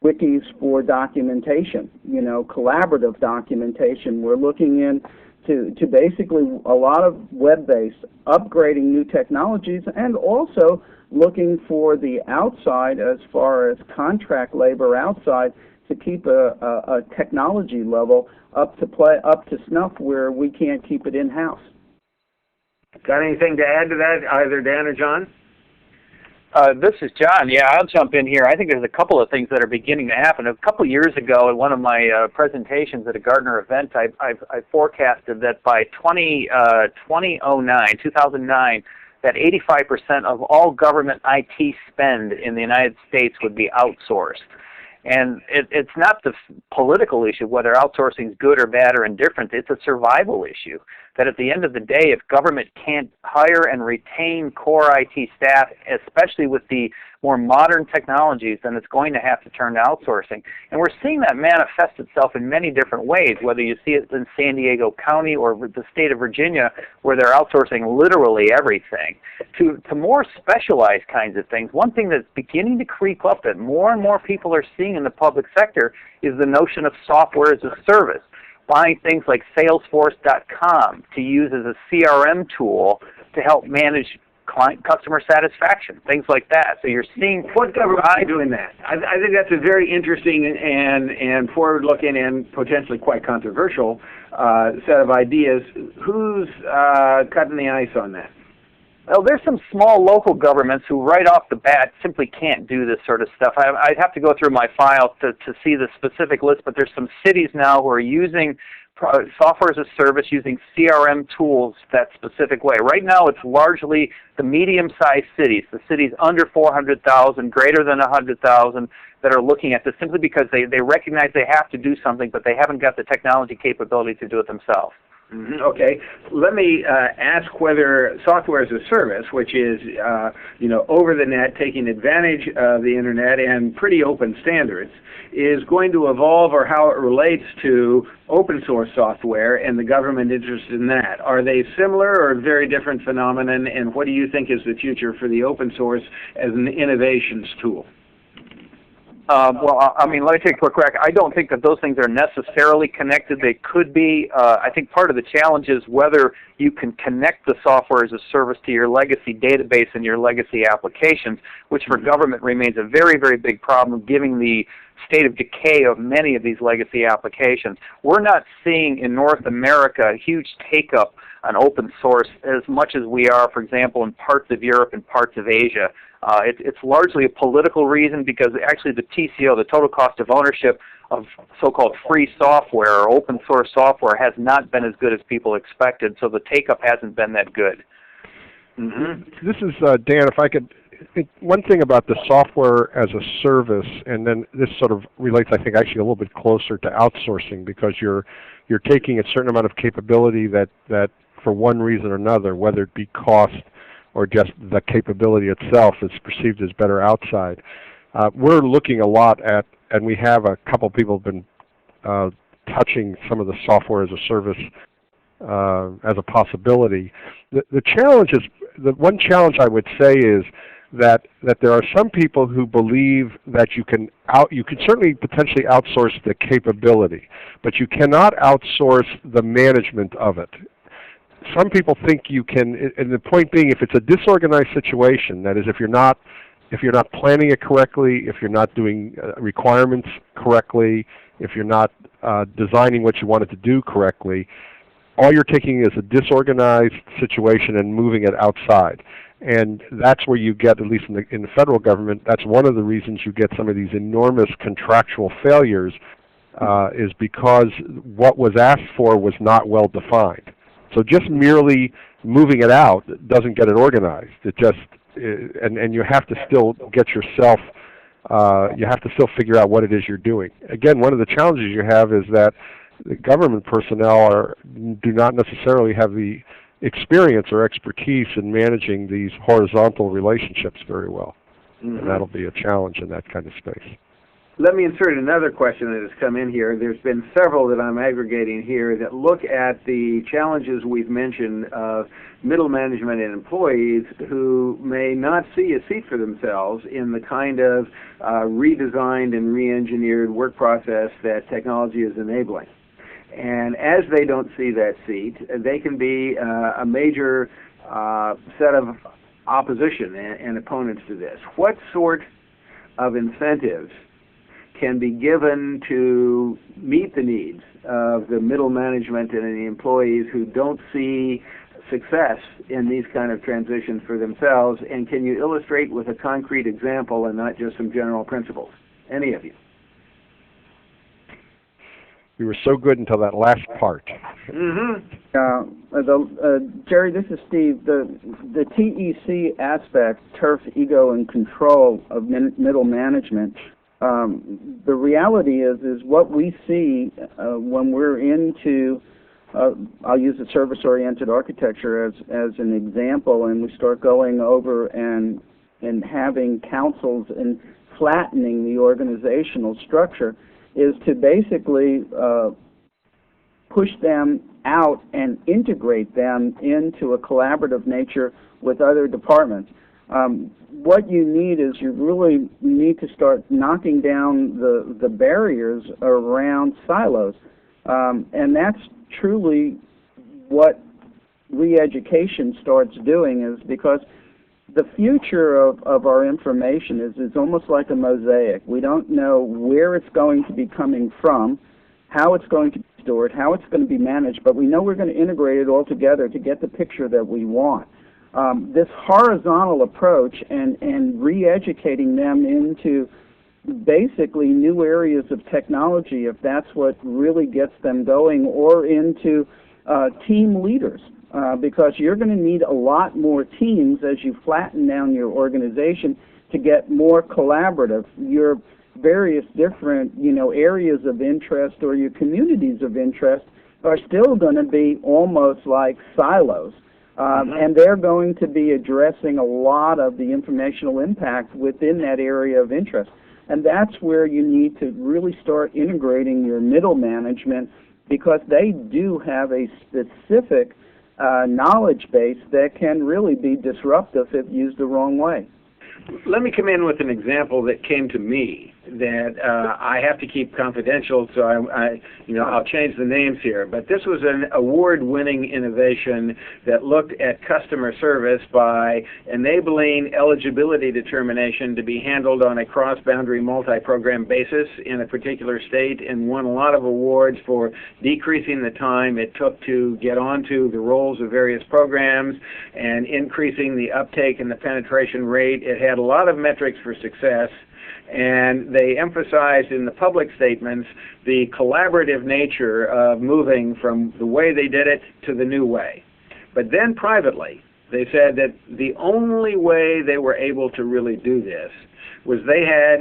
wikis for documentation, collaborative documentation. We're looking into basically a lot of web-based, upgrading new technologies, and also looking for the outside as far as contract labor outside to keep a technology level up to snuff where we can't keep it in-house. Got anything to add to that, either Dan or John? This is John. Yeah, I'll jump in here. I think there's a couple of things that are beginning to happen. A couple of years ago, in one of my presentations at a Gartner event, I forecasted that by 2009, that 85% of all government IT spend in the United States would be outsourced. And it's not the political issue, whether outsourcing is good or bad or indifferent. It's a survival issue. That at the end of the day, if government can't hire and retain core IT staff, especially with the more modern technologies, then it's going to have to turn to outsourcing. And we're seeing that manifest itself in many different ways, whether you see it in San Diego County or the state of Virginia, where they're outsourcing literally everything, to more specialized kinds of things. One thing that's beginning to creep up that more and more people are seeing in the public sector is the notion of software as a service. Buying things like Salesforce.com to use as a CRM tool to help manage customer satisfaction, things like that. So you're seeing what government is doing that. I think that's a very interesting and forward-looking and potentially quite controversial set of ideas. Who's cutting the ice on that? Well, there's some small local governments who right off the bat simply can't do this sort of stuff. I'd have to go through my file to see the specific list, but there's some cities now who are using software as a service, using CRM tools that specific way. Right now it's largely the medium-sized cities, the cities under 400,000, greater than 100,000, that are looking at this simply because they recognize they have to do something, but they haven't got the technology capability to do it themselves. Mm-hmm. Okay, let me ask whether software as a service, which is over the net, taking advantage of the internet and pretty open standards, is going to evolve, or how it relates to open source software and the government interest in that. Are they similar or a very different phenomenon, and what do you think is the future for the open source as an innovations tool? Well, I mean, let me take a quick crack. I don't think that those things are necessarily connected. They could be. I think part of the challenge is whether you can connect the software as a service to your legacy database and your legacy applications, which for government remains a very, very big problem, given the state of decay of many of these legacy applications. We're not seeing in North America a huge take-up an open source as much as we are, for example, in parts of Europe and parts of Asia. It's largely a political reason because actually the TCO, the total cost of ownership of so-called free software or open source software, has not been as good as people expected, so the take-up hasn't been that good. This is Dan, if I could, one thing about the software as a service, and then this sort of relates, I think, actually a little bit closer to outsourcing, because you're taking a certain amount of capability that for one reason or another, whether it be cost or just the capability itself, is perceived as better outside. We're looking a lot at, and we have a couple people have been touching some of the software as a service as a possibility. The challenge is, the one challenge I would say is that there are some people who believe that you can certainly potentially outsource the capability, but you cannot outsource the management of it. Some people think you can, and the point being, if it's a disorganized situation, that is, if you're not planning it correctly, if you're not doing requirements correctly, if you're not designing what you want it to do correctly, all you're taking is a disorganized situation and moving it outside. And that's where you get, at least in the federal government, that's one of the reasons you get some of these enormous contractual failures, is because what was asked for was not well defined. So just merely moving it out doesn't get it organized. It just, and you have to still get yourself, you have to still figure out what it is you're doing. Again, one of the challenges you have is that the government personnel do not necessarily have the experience or expertise in managing these horizontal relationships very well. And that'll be a challenge in that kind of space. Let me insert another question that has come in here. There's been several that I'm aggregating here that look at the challenges we've mentioned of middle management and employees who may not see a seat for themselves in the kind of redesigned and re-engineered work process that technology is enabling. And as they don't see that seat, they can be a major set of opposition and opponents to this. What sort of incentives can be given to meet the needs of the middle management and the employees who don't see success in these kind of transitions for themselves? And can you illustrate with a concrete example and not just some general principles? Any of you? You were so good until that last part. Jerry, this is Steve. The TEC aspect, turf, ego, and control of middle management, the reality is what we see when we're into, I'll use a service-oriented architecture as an example, and we start going over and having councils and flattening the organizational structure, is to basically push them out and integrate them into a collaborative nature with other departments. What you need is you really need to start knocking down the barriers around silos. And that's truly what re-education starts doing, is because the future of our information is almost like a mosaic. We don't know where it's going to be coming from, how it's going to be stored, how it's going to be managed, but we know we're going to integrate it all together to get the picture that we want. This horizontal approach and re-educating them into basically new areas of technology, if that's what really gets them going, or into team leaders. Because you're going to need a lot more teams as you flatten down your organization to get more collaborative. Your various different, areas of interest or your communities of interest are still going to be almost like silos. And they're going to be addressing a lot of the informational impact within that area of interest. And that's where you need to really start integrating your middle management, because they do have a specific knowledge base that can really be disruptive if used the wrong way. Let me come in with an example that came to me that I have to keep confidential, so I'll change the names here. But this was an award-winning innovation that looked at customer service by enabling eligibility determination to be handled on a cross-boundary multi-program basis in a particular state, and won a lot of awards for decreasing the time it took to get onto the rolls of various programs and increasing the uptake and the penetration rate. It had a lot of metrics for success, and they emphasized in the public statements the collaborative nature of moving from the way they did it to the new way. But then privately, they said that the only way they were able to really do this was they had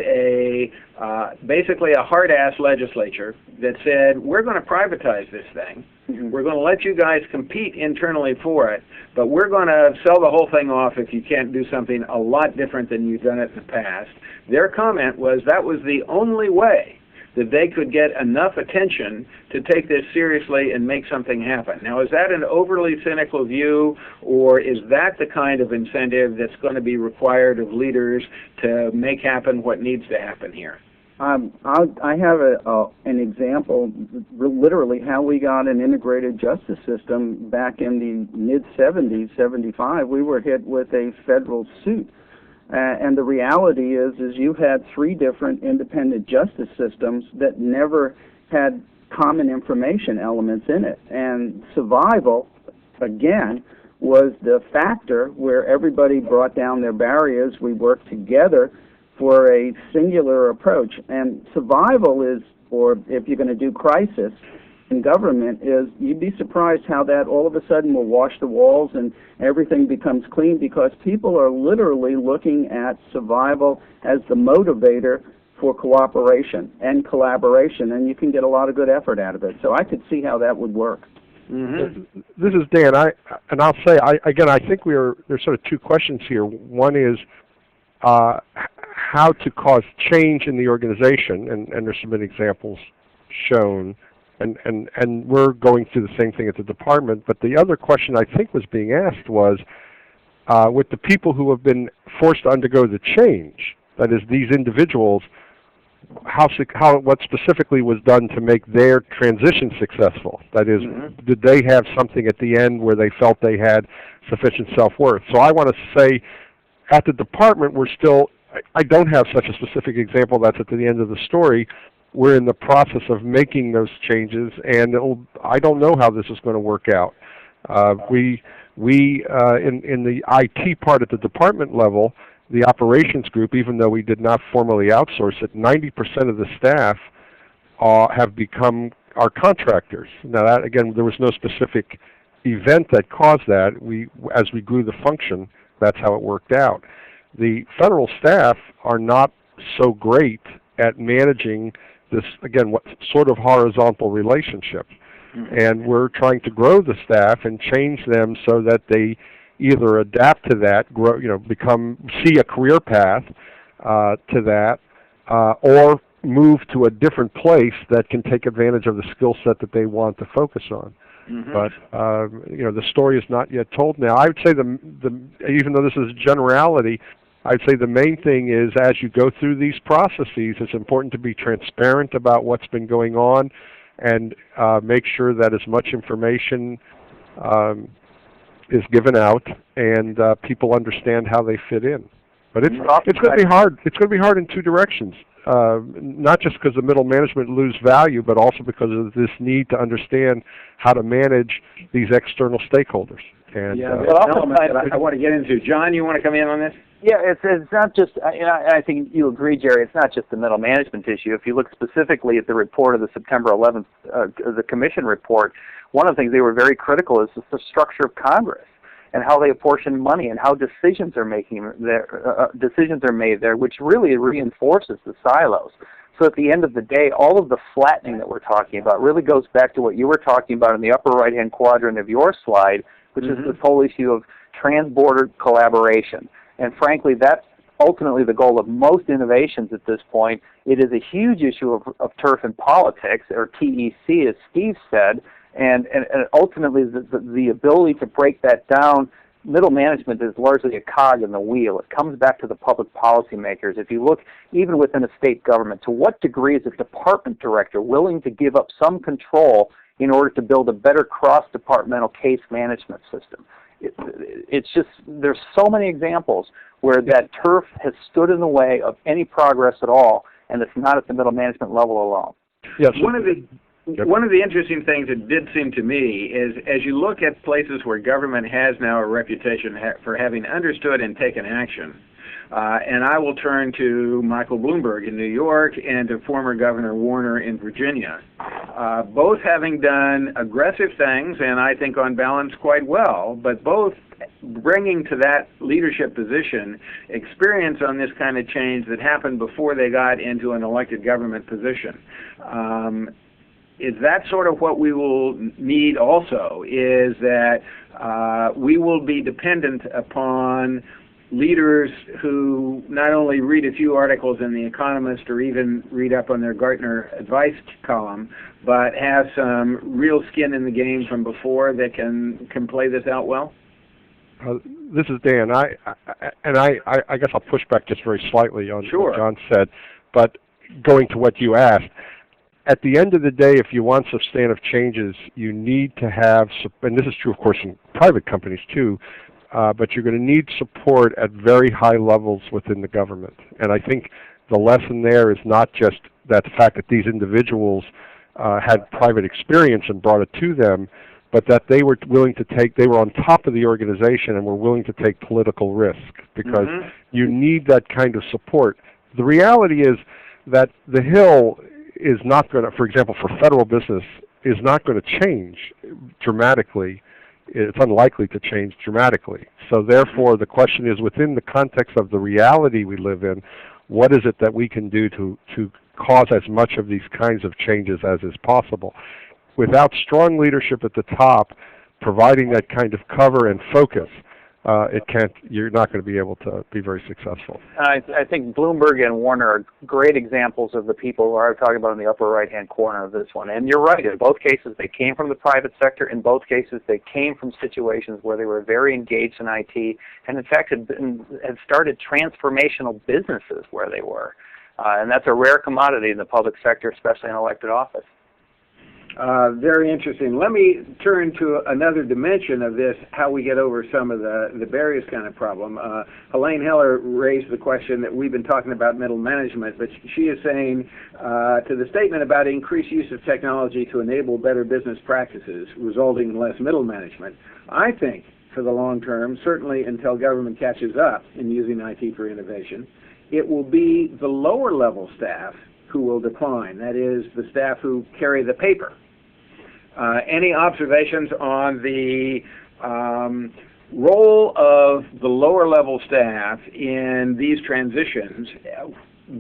basically a hard-ass legislature that said, we're going to privatize this thing. We're going to let you guys compete internally for it, but we're going to sell the whole thing off if you can't do something a lot different than you've done it in the past. Their comment was that was the only way that they could get enough attention to take this seriously and make something happen. Now, is that an overly cynical view, or is that the kind of incentive that's going to be required of leaders to make happen what needs to happen here? I have an example, literally how we got an integrated justice system back in the mid-70s, 75. We were hit with a federal suit. And the reality is you had 3 different independent justice systems that never had common information elements in it. And survival, again, was the factor where everybody brought down their barriers. We worked together for a singular approach. And survival is, or if you're going to do crisis in government, is you'd be surprised how that all of a sudden will wash the walls and everything becomes clean, because people are literally looking at survival as the motivator for cooperation and collaboration, and you can get a lot of good effort out of it. So I could see how that would work. Mm-hmm. This is Dan. I'll say, I think there's sort of 2 questions here. One is how to cause change in the organization, and there's some examples shown. And we're going through the same thing at the department. But the other question I think was being asked was, with the people who have been forced to undergo the change, that is, these individuals, what specifically was done to make their transition successful? That is, did they have something at the end where they felt they had sufficient self-worth? So I want to say, at the department, I don't have such a specific example that's at the end of the story. We're in the process of making those changes, and I don't know how this is going to work out. We in the IT part at the department level, the operations group, even though we did not formally outsource it, 90% of the staff have become our contractors. Now, that, again, there was no specific event that caused that. As we grew the function, that's how it worked out. The federal staff are not so great at managing this, again, what sort of horizontal relationship. And we're trying to grow the staff and change them so that they either adapt to that, grow, see a career path to that, or move to a different place that can take advantage of the skill set that they want to focus on. But the story is not yet told now. I would say even though this is a generality, I'd say the main thing is, as you go through these processes, it's important to be transparent about what's been going on, and make sure that as much information is given out, and people understand how they fit in. But it's going to be hard. It's going to be hard in 2 directions. Not just because the middle management lose value, but also because of this need to understand how to manage these external stakeholders. And I want to get into. John, you want to come in on this? Yeah, it's not just, I think you agree, Jerry, it's not just the middle management issue. If you look specifically at the report of the September 11th, the Commission report, one of the things they were very critical is the structure of Congress and how they apportion money and how decisions are made there, which really reinforces the silos. So at the end of the day, all of the flattening that we're talking about really goes back to what you were talking about in the upper right-hand quadrant of your slide, which is this whole issue of trans-border collaboration. And frankly, that's ultimately the goal of most innovations at this point. It is a huge issue of turf and politics, or TEC, as Steve said, and ultimately the ability to break that down middle management is largely a cog in the wheel. It comes back to the public policymakers. If you look even within a state government, to what degree is a department director willing to give up some control in order to build a better cross-departmental case management system? It's just, there's so many examples where that turf has stood in the way of any progress at all, and it's not at the middle management level alone. Yes. One of the interesting things that did seem to me is, as you look at places where government has now a reputation for having understood and taken action, and I will turn to Michael Bloomberg in New York and to former Governor Warner in Virginia, both having done aggressive things, and I think on balance quite well, but both bringing to that leadership position experience on this kind of change that happened before they got into an elected government position. Is that sort of what we will need also, is that we will be dependent upon leaders who not only read a few articles in The Economist or even read up on their Gartner advice column, but have some real skin in the game from before that can play this out well? This is Dan. I guess I'll push back just very slightly on Sure. what John said, but going to what you asked, at the end of the day, if you want substantive changes, you need to have, and this is true, of course, in private companies too, but you're going to need support at very high levels within the government. And I think the lesson there is not just that the fact that these individuals had private experience and brought it to them, but that they were willing to they were on top of the organization and were willing to take political risk, because you need that kind of support. The reality is that the Hill is not going to, for example, for federal business, is not going to change dramatically. It's unlikely to change dramatically. So therefore, the question is, within the context of the reality we live in, what is it that we can do to cause as much of these kinds of changes as is possible? Without strong leadership at the top, providing that kind of cover and focus, you're not going to be able to be very successful. I think Bloomberg and Warner are great examples of the people who I'm talking about in the upper right-hand corner of this one. And you're right, in both cases they came from the private sector. In both cases they came from situations where they were very engaged in IT, and in fact had started transformational businesses where they were. And that's a rare commodity in the public sector, especially in elected office. Very interesting. Let me turn to another dimension of this, how we get over some of the barriers kind of problem. Helene Heller raised the question that we've been talking about middle management, but she is saying to the statement about increased use of technology to enable better business practices, resulting in less middle management. I think for the long term, certainly until government catches up in using IT for innovation, it will be the lower level staff who will decline. That is, the staff who carry the paper. Any observations on the role of the lower level staff in these transitions,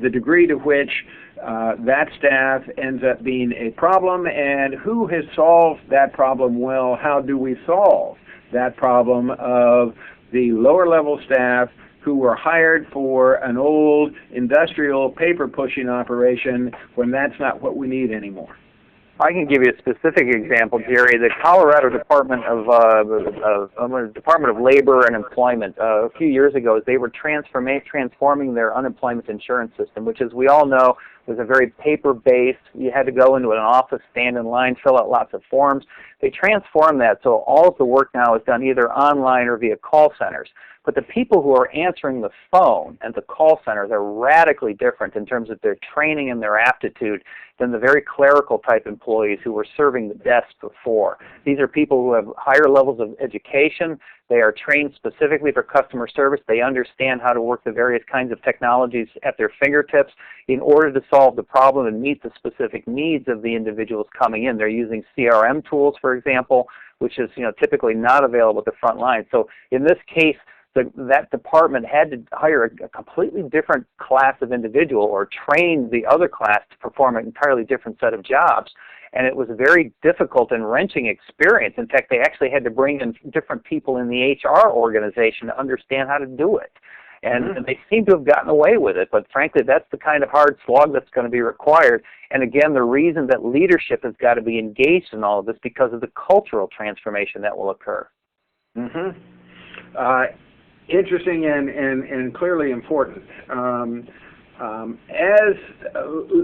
the degree to which that staff ends up being a problem, and who has solved that problem well? How do we solve that problem of the lower level staff who were hired for an old industrial paper pushing operation when that's not what we need anymore? I can give you a specific example, Jerry. The Colorado Department of Labor and Employment a few years ago, they were transforming their unemployment insurance system, which, as we all know, was a very paper-based. You had to go into an office, stand in line, fill out lots of forms. They transformed that, so all of the work now is done either online or via call centers. But the people who are answering the phone at the call centers are radically different in terms of their training and their aptitude than the very clerical type employees who were serving the desk before. These are people who have higher levels of education. They are trained specifically for customer service. They understand how to work the various kinds of technologies at their fingertips in order to solve the problem and meet the specific needs of the individuals coming in. They're using CRM tools, for example, which is typically not available at the front line. So in this case, that department had to hire a completely different class of individual or train the other class to perform an entirely different set of jobs. And it was a very difficult and wrenching experience. In fact, they actually had to bring in different people in the HR organization to understand how to do it. And they seem to have gotten away with it, but frankly, that's the kind of hard slog that's going to be required. And again, the reason that leadership has got to be engaged in all of this because of the cultural transformation that will occur. Interesting and clearly important.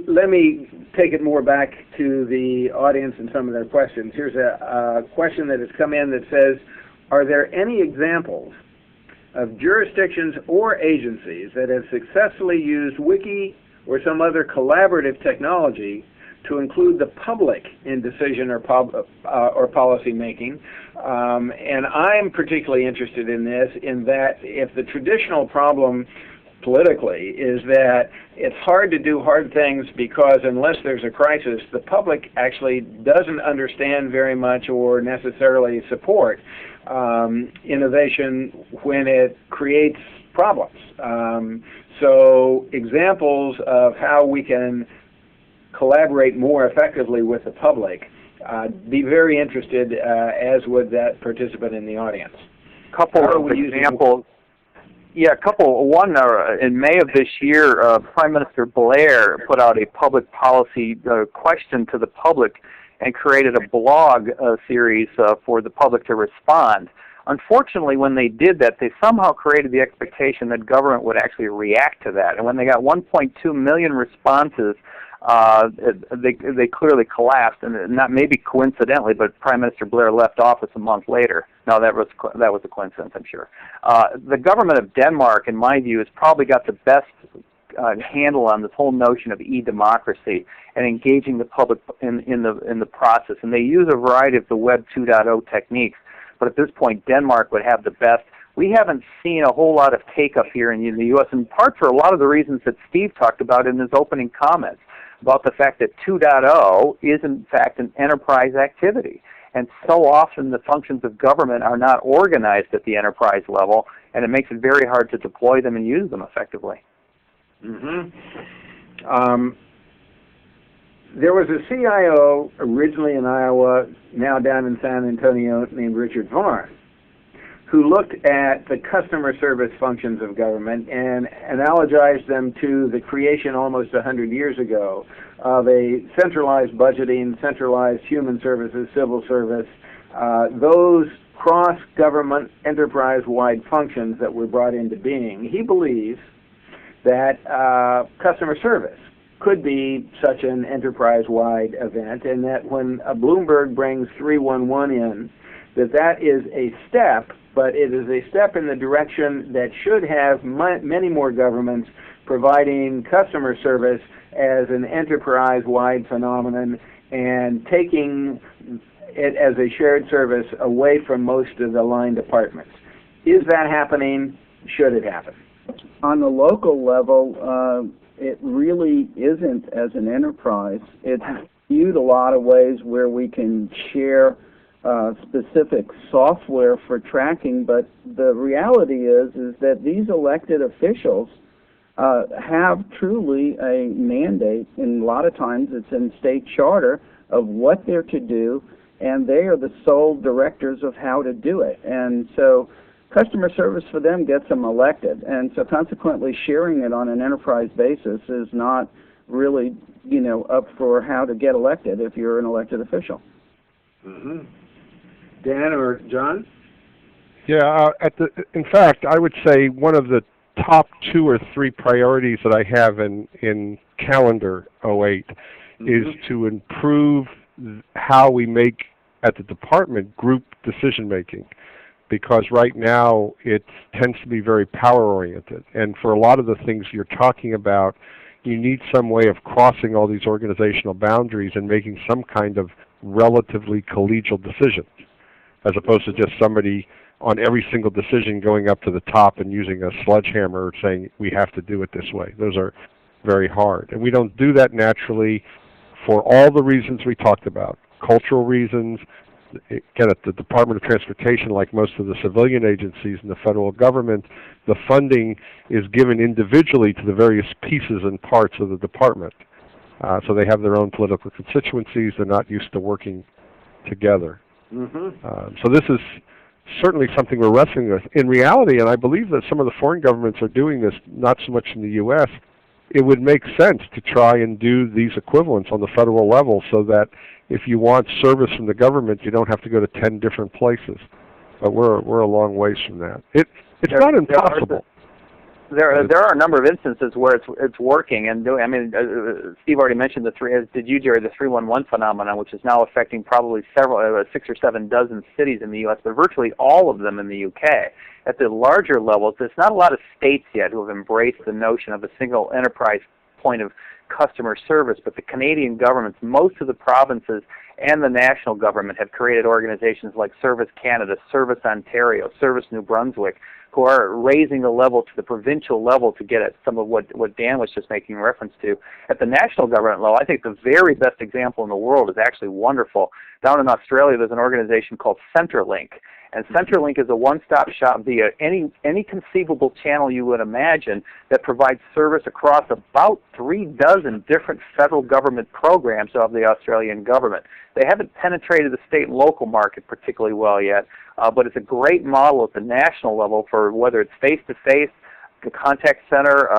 Let me take it more back to the audience and some of their questions. Here's a question that has come in that says, are there any examples of jurisdictions or agencies that have successfully used Wiki or some other collaborative technology to include the public in decision or policy making? And I'm particularly interested in this, in that if the traditional problem politically is that it's hard to do hard things because unless there's a crisis, the public actually doesn't understand very much or necessarily support innovation when it creates problems. So examples of how we can collaborate more effectively with the public, be very interested, as would that participant in the audience. Couple of examples. Yeah, One, in May of this year, Prime Minister Blair put out a public policy question to the public and created a blog series for the public to respond. Unfortunately, when they did that, they somehow created the expectation that government would actually react to that. And when they got 1.2 million responses, they clearly collapsed, and not maybe coincidentally, but Prime Minister Blair left office a month later. No, that was a coincidence, I'm sure. The government of Denmark, in my view, has probably got the best handle on this whole notion of e-democracy and engaging the public in the process. And they use a variety of the Web 2.0 techniques, but at this point, Denmark would have the best. We haven't seen a whole lot of take-up here in the U.S., in part for a lot of the reasons that Steve talked about in his opening comments, about the fact that 2.0 is in fact an enterprise activity. And so often the functions of government are not organized at the enterprise level, and it makes it very hard to deploy them and use them effectively. There was a CIO originally in Iowa, now down in San Antonio, named Richard Varn, who looked at the customer service functions of government and analogized them to the creation almost 100 years ago of a centralized budgeting, centralized human services, civil service, those cross-government enterprise-wide functions that were brought into being. He believes that customer service could be such an enterprise-wide event, and that when Bloomberg brings 311 in, that is a step, but it is a step in the direction that should have many more governments providing customer service as an enterprise-wide phenomenon and taking it as a shared service away from most of the line departments. Is that happening? Should it happen? On the local level, it really isn't as an enterprise. It's viewed a lot of ways where we can share specific software for tracking, but the reality is that these elected officials have truly a mandate, and a lot of times it's in state charter of what they're to do, and they are the sole directors of how to do it. And so customer service for them gets them elected, and so consequently sharing it on an enterprise basis is not really, up for how to get elected if you're an elected official. Dan or John? Yeah, in fact, I would say one of the top 2 or 3 priorities that I have in calendar 08 is to improve how we make at the department group decision making, because right now it tends to be very power oriented, and for a lot of the things you're talking about, you need some way of crossing all these organizational boundaries and making some kind of relatively collegial decision, as opposed to just somebody on every single decision going up to the top and using a sledgehammer saying we have to do it this way. Those are very hard. And we don't do that naturally for all the reasons we talked about. Cultural reasons. Again, at the Department of Transportation, like most of the civilian agencies in the federal government, the funding is given individually to the various pieces and parts of the department. So they have their own political constituencies. They're not used to working together. So this is certainly something we're wrestling with. In reality, and I believe that some of the foreign governments are doing this, not so much in the U.S., it would make sense to try and do these equivalents on the federal level so that if you want service from the government, you don't have to go to 10 different places. but we're a long ways from that. It's not impossible. There are a number of instances where it's working, and I mean, Steve already mentioned did you, Jerry, the 311 phenomenon, which is now affecting probably 6 or 7 dozen cities in the U.S., but virtually all of them in the U.K. At the larger levels, there's not a lot of states yet who have embraced the notion of a single enterprise point of customer service, but the Canadian governments, most of the provinces, and the national government have created organizations like Service Canada, Service Ontario, Service New Brunswick, who are raising the level to the provincial level to get at some of what Dan was just making reference to. At the national government level, I think the very best example in the world is actually wonderful. Down in Australia, there's an organization called Centrelink, and Centrelink is a one-stop shop via any conceivable channel you would imagine that provides service across about 3 dozen different federal government programs of the Australian government. They haven't penetrated the state and local market particularly well yet, but it's a great model at the national level for whether it's face-to-face, the contact center,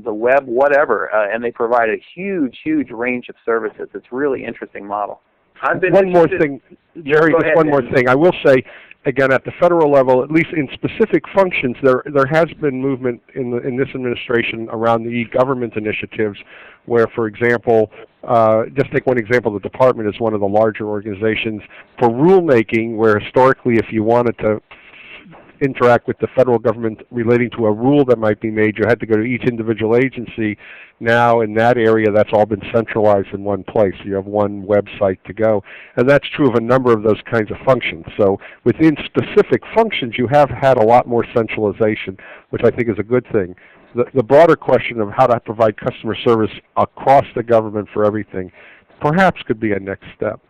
the web, whatever, and they provide a huge range of services. It's a really interesting model. One more thing, Jerry, just one more thing. I will say, again, at the federal level, at least in specific functions, there has been movement in this administration around the e-government initiatives where, for example, just take one example, the department is one of the larger organizations for rulemaking, where historically if you wanted to interact with the federal government relating to a rule that might be made, you had to go to each individual agency. Now in that area, that's all been centralized in one place. You have one website to go. And that's true of a number of those kinds of functions. So within specific functions, you have had a lot more centralization, which I think is a good thing. The broader question of how to provide customer service across the government for everything perhaps could be a next step.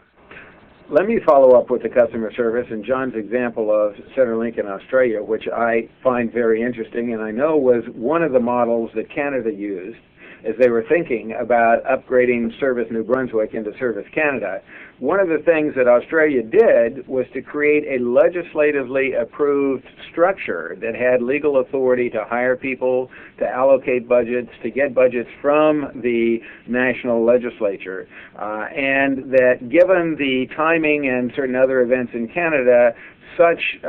Let me follow up with the customer service and John's example of Centrelink in Australia, which I find very interesting and I know was one of the models that Canada used as they were thinking about upgrading Service New Brunswick into Service Canada. One of the things that Australia did was to create a legislatively approved structure that had legal authority to hire people, to allocate budgets, to get budgets from the national legislature, and that given the timing and certain other events in Canada, such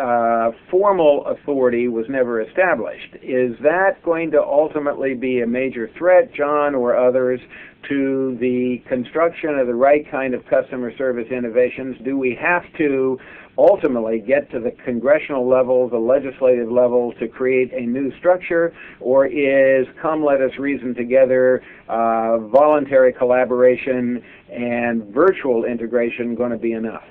formal authority was never established. Is that going to ultimately be a major threat, John, or others, to the construction of the right kind of customer service innovations? Do we have to ultimately get to the congressional level, the legislative level, to create a new structure, or is come let us reason together, voluntary collaboration and virtual integration going to be enough?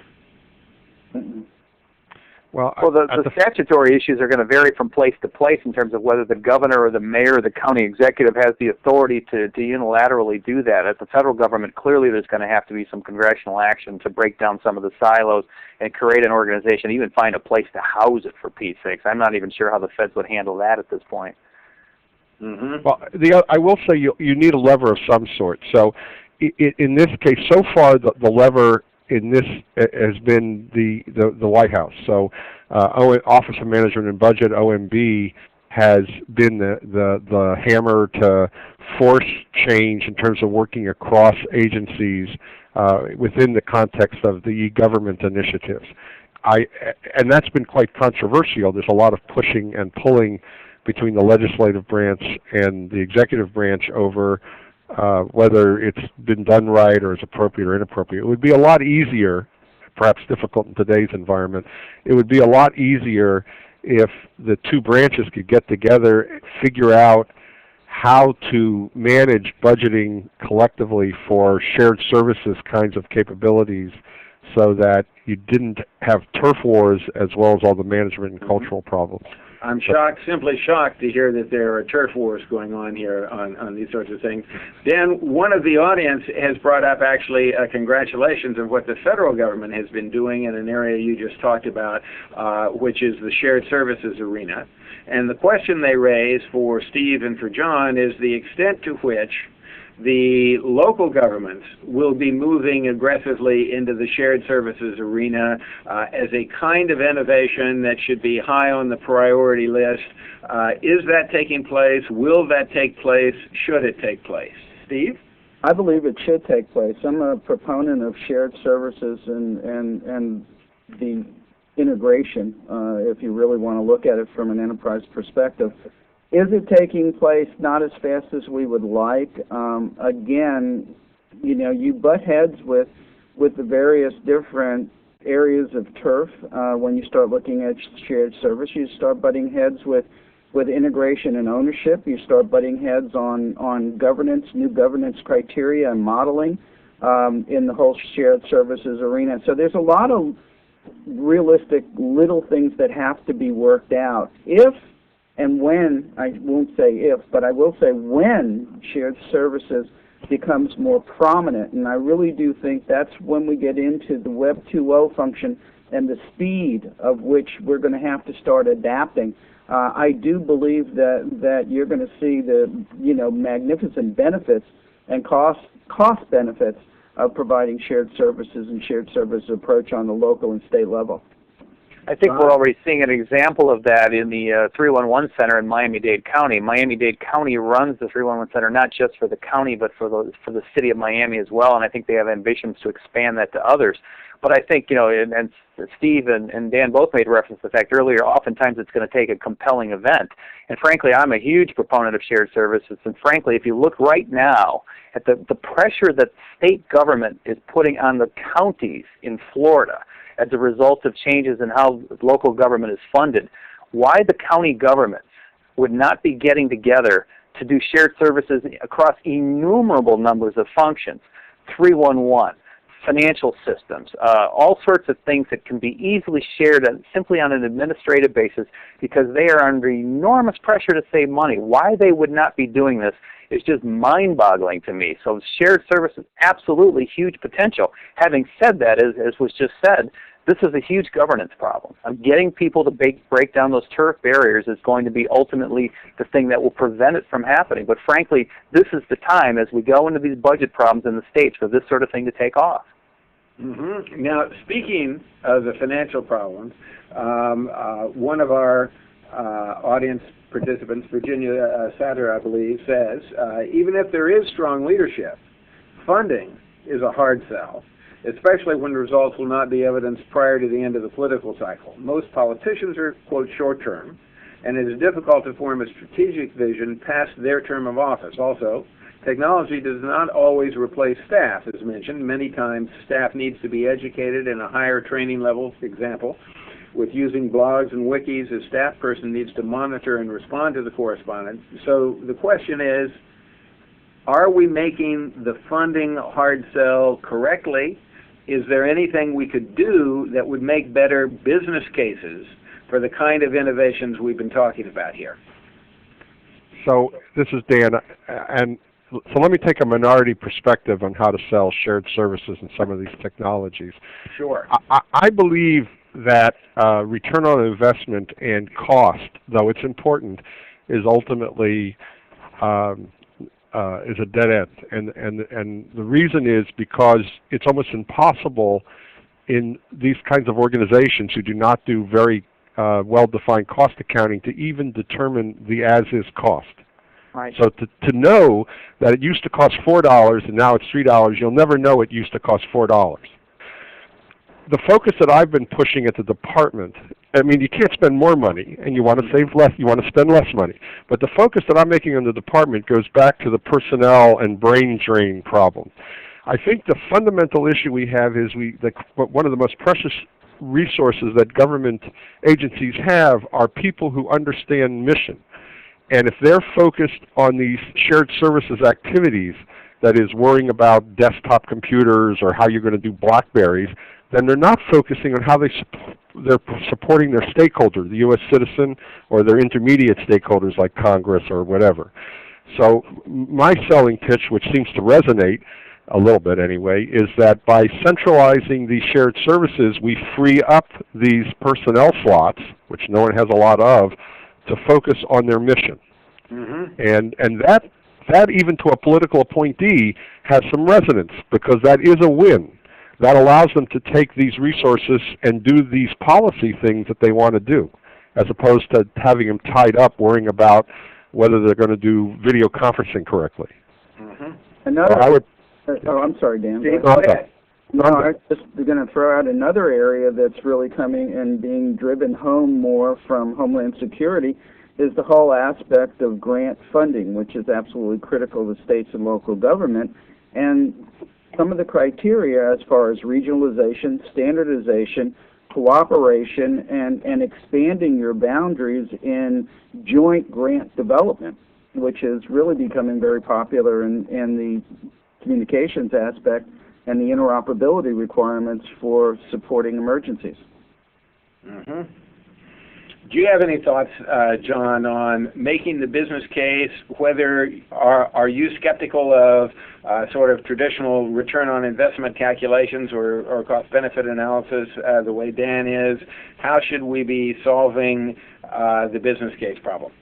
Well, the statutory issues are going to vary from place to place in terms of whether the governor or the mayor or the county executive has the authority to unilaterally do that. At the federal government, clearly there's going to have to be some congressional action to break down some of the silos and create an organization, even find a place to house it, for Pete's sakes. I'm not even sure how the feds would handle that at this point. Mm-hmm. Well, I will say you need a lever of some sort. So in this case, so far the lever in this has been the White House. So Office of Management and Budget, OMB, has been the hammer to force change in terms of working across agencies within the context of the e-government initiatives. And that's been quite controversial. There's a lot of pushing and pulling between the legislative branch and the executive branch over whether it's been done right or is appropriate or inappropriate. It would be a lot easier, perhaps difficult in today's environment, it would be a lot easier if the two branches could get together, figure out how to manage budgeting collectively for shared services kinds of capabilities so that you didn't have turf wars as well as all the management and cultural problems. I'm shocked, simply shocked to hear that there are turf wars going on here on these sorts of things. Dan, one of the audience has brought up actually congratulations of what the federal government has been doing in an area you just talked about, which is the shared services arena. And the question they raise for Steve and for John is the extent to which the local governments will be moving aggressively into the shared services arena as a kind of innovation that should be high on the priority list. Is that taking place? Will that take place? Should it take place? Steve? I believe it should take place. I'm a proponent of shared services and the integration, if you really want to look at it from an enterprise perspective. Is it taking place not as fast as we would like? Again, you butt heads with the various different areas of turf. When you start looking at shared service, you start butting heads with integration and ownership. You start butting heads on governance, new governance criteria and modeling in the whole shared services arena. So there's a lot of realistic little things that have to be worked out. If and when, I won't say if, but I will say when shared services becomes more prominent, and I really do think that's when we get into the Web 2.0 function and the speed of which we're going to have to start adapting. I do believe that you're going to see the magnificent benefits and cost benefits of providing shared services and shared service approach on the local and state level. I think we're already seeing an example of that in the 311 Center in Miami-Dade County. Miami-Dade County runs the 311 Center not just for the county, but for the city of Miami as well, and I think they have ambitions to expand that to others. But I think, and Steve and Dan both made reference to the fact earlier, oftentimes it's going to take a compelling event. And frankly, I'm a huge proponent of shared services, and frankly, if you look right now at the pressure that state government is putting on the counties in Florida, as a result of changes in how local government is funded, why the county governments would not be getting together to do shared services across innumerable numbers of functions, 311, financial systems, all sorts of things that can be easily shared simply on an administrative basis because they are under enormous pressure to save money. Why they would not be doing this is just mind-boggling to me. So shared services, absolutely huge potential. Having said that, as was just said, this is a huge governance problem. Getting people to break down those turf barriers is going to be ultimately the thing that will prevent it from happening. But frankly, this is the time as we go into these budget problems in the states for this sort of thing to take off. Mm-hmm. Now, speaking of the financial problems, one of our audience participants, Virginia Satter, I believe, says, even if there is strong leadership, funding is a hard sell, especially when results will not be evidenced prior to the end of the political cycle. Most politicians are, quote, short-term, and it is difficult to form a strategic vision past their term of office. Also, technology does not always replace staff, as mentioned. Many times, staff needs to be educated in a higher training level, for example, with using blogs and wikis. A staff person needs to monitor and respond to the correspondence. So the question is, are we making the funding hard sell correctly? Is there anything we could do that would make better business cases for the kind of innovations we've been talking about here? So this is Dan, and so let me take a minority perspective on how to sell shared services and some of these technologies. Sure. I believe that return on investment and cost, though it's important, is ultimately is a dead end, and the reason is because it's almost impossible in these kinds of organizations who do not do very well-defined cost accounting to even determine the as-is cost. Right. So to know that it used to cost $4 and now it's $3, you'll never know it used to cost $4. The focus that I've been pushing at the department, I mean, you can't spend more money, and you want to save less, you want to spend less money. But the focus that I'm making on the department goes back to the personnel and brain drain problem. I think the fundamental issue we have is one of the most precious resources that government agencies have are people who understand mission. And if they're focused on these shared services activities, that is worrying about desktop computers or how you're going to do BlackBerries, then they're not focusing on how they're supporting their stakeholder, the U.S. citizen, or their intermediate stakeholders like Congress or whatever. So my selling pitch, which seems to resonate a little bit anyway, is that by centralizing these shared services, we free up these personnel slots, which no one has a lot of, to focus on their mission. Mm-hmm. And that even to a political appointee has some resonance, because that is a win. That allows them to take these resources and do these policy things that they want to do, as opposed to having them tied up worrying about whether they're going to do video conferencing correctly. Mm-hmm. Another, I'm sorry, Dan. Go ahead. No, I was just going to throw out another area that's really coming and being driven home more from Homeland Security is the whole aspect of grant funding, which is absolutely critical to states and local government. And some of the criteria as far as regionalization, standardization, cooperation, and expanding your boundaries in joint grant development, which is really becoming very popular in the communications aspect and the interoperability requirements for supporting emergencies. Mm-hmm. Do you have any thoughts, John, on making the business case? Whether are you skeptical of sort of traditional return on investment calculations or cost-benefit analysis the way Dan is? How should we be solving the business case problem?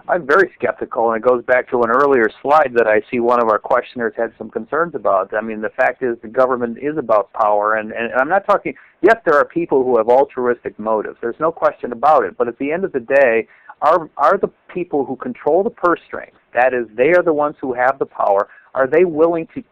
I'm very skeptical, and it goes back to an earlier slide that I see one of our questioners had some concerns about. I mean, the fact is the government is about power, and I'm not talking, yes, there are people who have altruistic motives. There's no question about it. But at the end of the day, are the people who control the purse strings, that is, they are the ones who have the power, are they willing to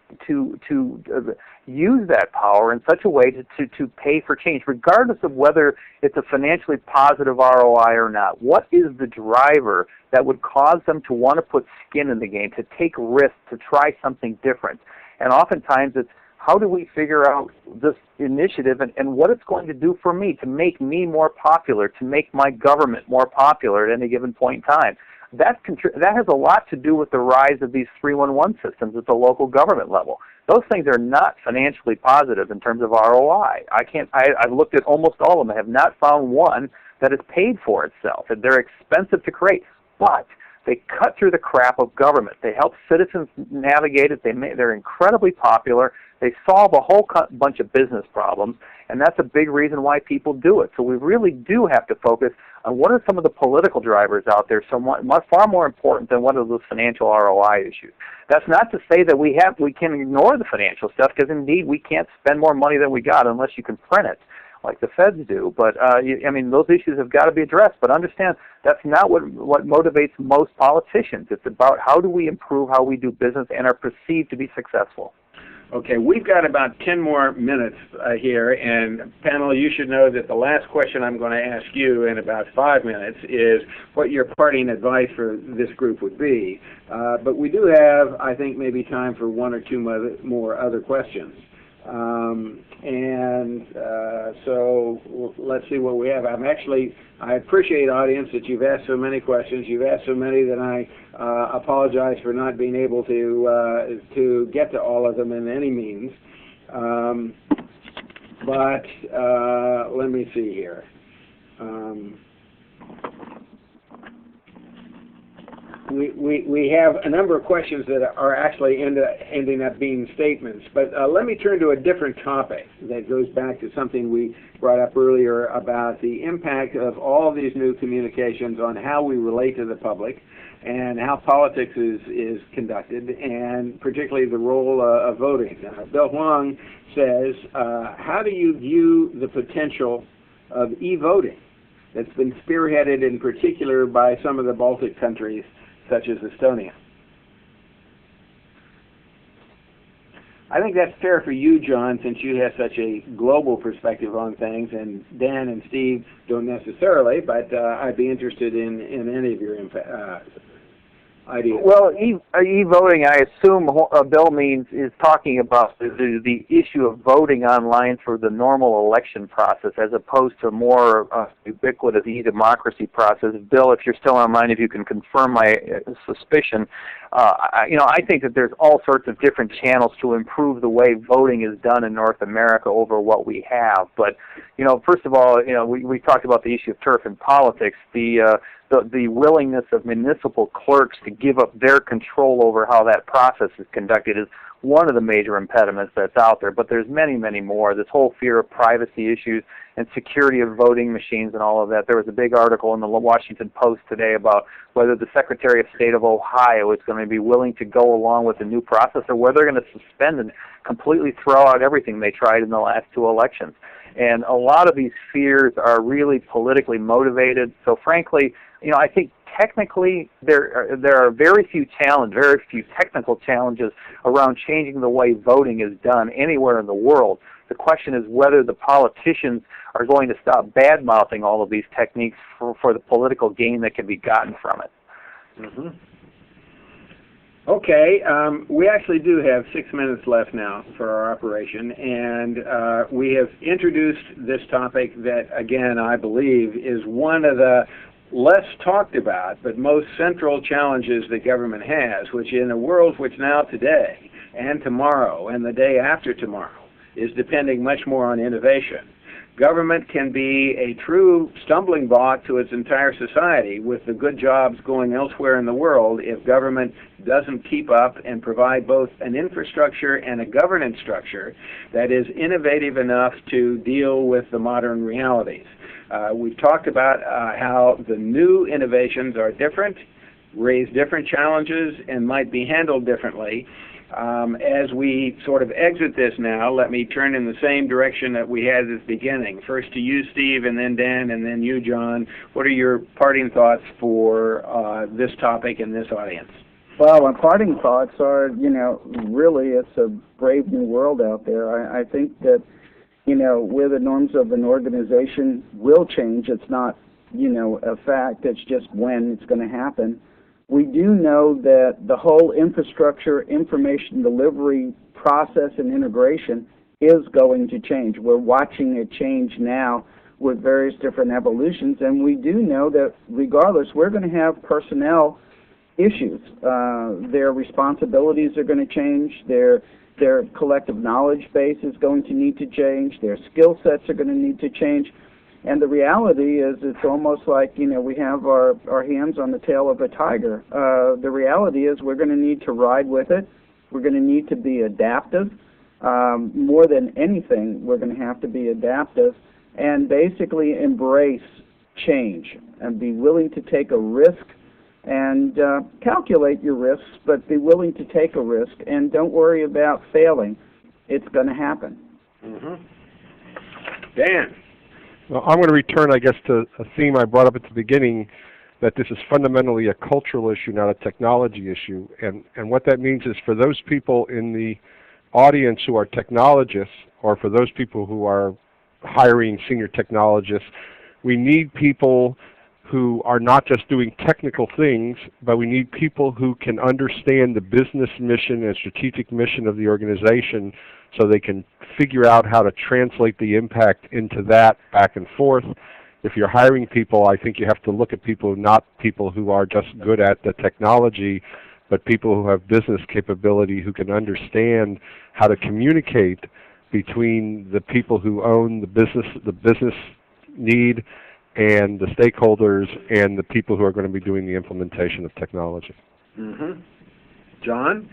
use that power in such a way to pay for change, regardless of whether it's a financially positive ROI or not? What is the driver that would cause them to want to put skin in the game, to take risks, to try something different? And oftentimes it's, how do we figure out this initiative and what it's going to do for me, to make me more popular, to make my government more popular at any given point in time? That has a lot to do with the rise of these 311 systems at the local government level. Those things are not financially positive in terms of ROI. I've looked at almost all of them. I have not found one that has paid for itself. And they're expensive to create, but they cut through the crap of government. They help citizens navigate it. They're incredibly popular. They solve a whole bunch of business problems, and that's a big reason why people do it. So we really do have to focus on what are some of the political drivers out there, far more important than what are those financial ROI issues. That's not to say that we can ignore the financial stuff, because indeed we can't spend more money than we got unless you can print it, like the feds do. But I mean, those issues have got to be addressed. But understand, that's not what motivates most politicians. It's about how do we improve how we do business and are perceived to be successful. Okay, we've got about 10 more minutes here, and panel, you should know that the last question I'm going to ask you in about 5 minutes is what your parting advice for this group would be. But we do have, I think, maybe time for one or two more other questions. So let's see what we have. I appreciate, audience, that you've asked so many questions. You've asked so many that I apologize for not being able to get to all of them in any means. But let me see here. We have a number of questions that are actually ending up being statements, but let me turn to a different topic that goes back to something we brought up earlier about the impact of all these new communications on how we relate to the public and how politics is conducted, and particularly the role of voting. Bill Huang says, how do you view the potential of e-voting that's been spearheaded in particular by some of the Baltic countries, such as Estonia? I think that's fair for you, John, since you have such a global perspective on things, and Dan and Steve don't necessarily, but I'd be interested in any of your ideas. Well, e-voting, I assume Bill is talking about the issue of voting online for the normal election process as opposed to more ubiquitous e-democracy process. Bill, if you're still online, if you can confirm my suspicion, I think that there's all sorts of different channels to improve the way voting is done in North America over what we have. But, first of all, we talked about the issue of turf in politics. The willingness of municipal clerks to give up their control over how that process is conducted is one of the major impediments that's out there. But there's many, many more. This whole fear of privacy issues and security of voting machines and all of that. There was a big article in the Washington Post today about whether the Secretary of State of Ohio is going to be willing to go along with the new process, or whether they're going to suspend and completely throw out everything they tried in the last two elections. And a lot of these fears are really politically motivated. So frankly, I think technically there are very few technical challenges around changing the way voting is done anywhere in the world. The question is whether the politicians are going to stop bad-mouthing all of these techniques for the political gain that can be gotten from it. Mm-hmm. Okay, we actually do have 6 minutes left now for our operation, and we have introduced this topic that, again, I believe is one of the less talked about but most central challenges that government has, which in a world which now today and tomorrow and the day after tomorrow is depending much more on innovation. Government can be a true stumbling block to its entire society with the good jobs going elsewhere in the world if government doesn't keep up and provide both an infrastructure and a governance structure that is innovative enough to deal with the modern realities. We've talked about how the new innovations are different, raise different challenges, and might be handled differently. As we sort of exit this now, let me turn in the same direction that we had at the beginning. First to you, Steve, and then Dan, and then you, John. What are your parting thoughts for this topic and this audience? Well, my parting thoughts are, really it's a brave new world out there. I think that, where the norms of an organization will change, it's not, a fact, it's just when it's going to happen. We do know that the whole infrastructure, information delivery process and integration is going to change. We're watching it change now with various different evolutions, and we do know that regardless, we're going to have personnel issues. Their responsibilities are going to change. Their collective knowledge base is going to need to change. Their skill sets are going to need to change. And the reality is it's almost like, we have our hands on the tail of a tiger. The reality is we're going to need to ride with it. We're going to need to be adaptive. More than anything, we're going to have to be adaptive and basically embrace change and be willing to take a risk and calculate your risks, but be willing to take a risk and don't worry about failing. It's going to happen. Mm-hmm. Dan? Well, I'm going to return, I guess, to a theme I brought up at the beginning, that this is fundamentally a cultural issue, not a technology issue. And what that means is for those people in the audience who are technologists, or for those people who are hiring senior technologists, we need people who are not just doing technical things, but we need people who can understand the business mission and strategic mission of the organization so they can figure out how to translate the impact into that back and forth. If you're hiring people, I think you have to look at people, not people who are just good at the technology, but people who have business capability, who can understand how to communicate between the people who own the business need, and the stakeholders, and the people who are going to be doing the implementation of technology. Mm-hmm. John?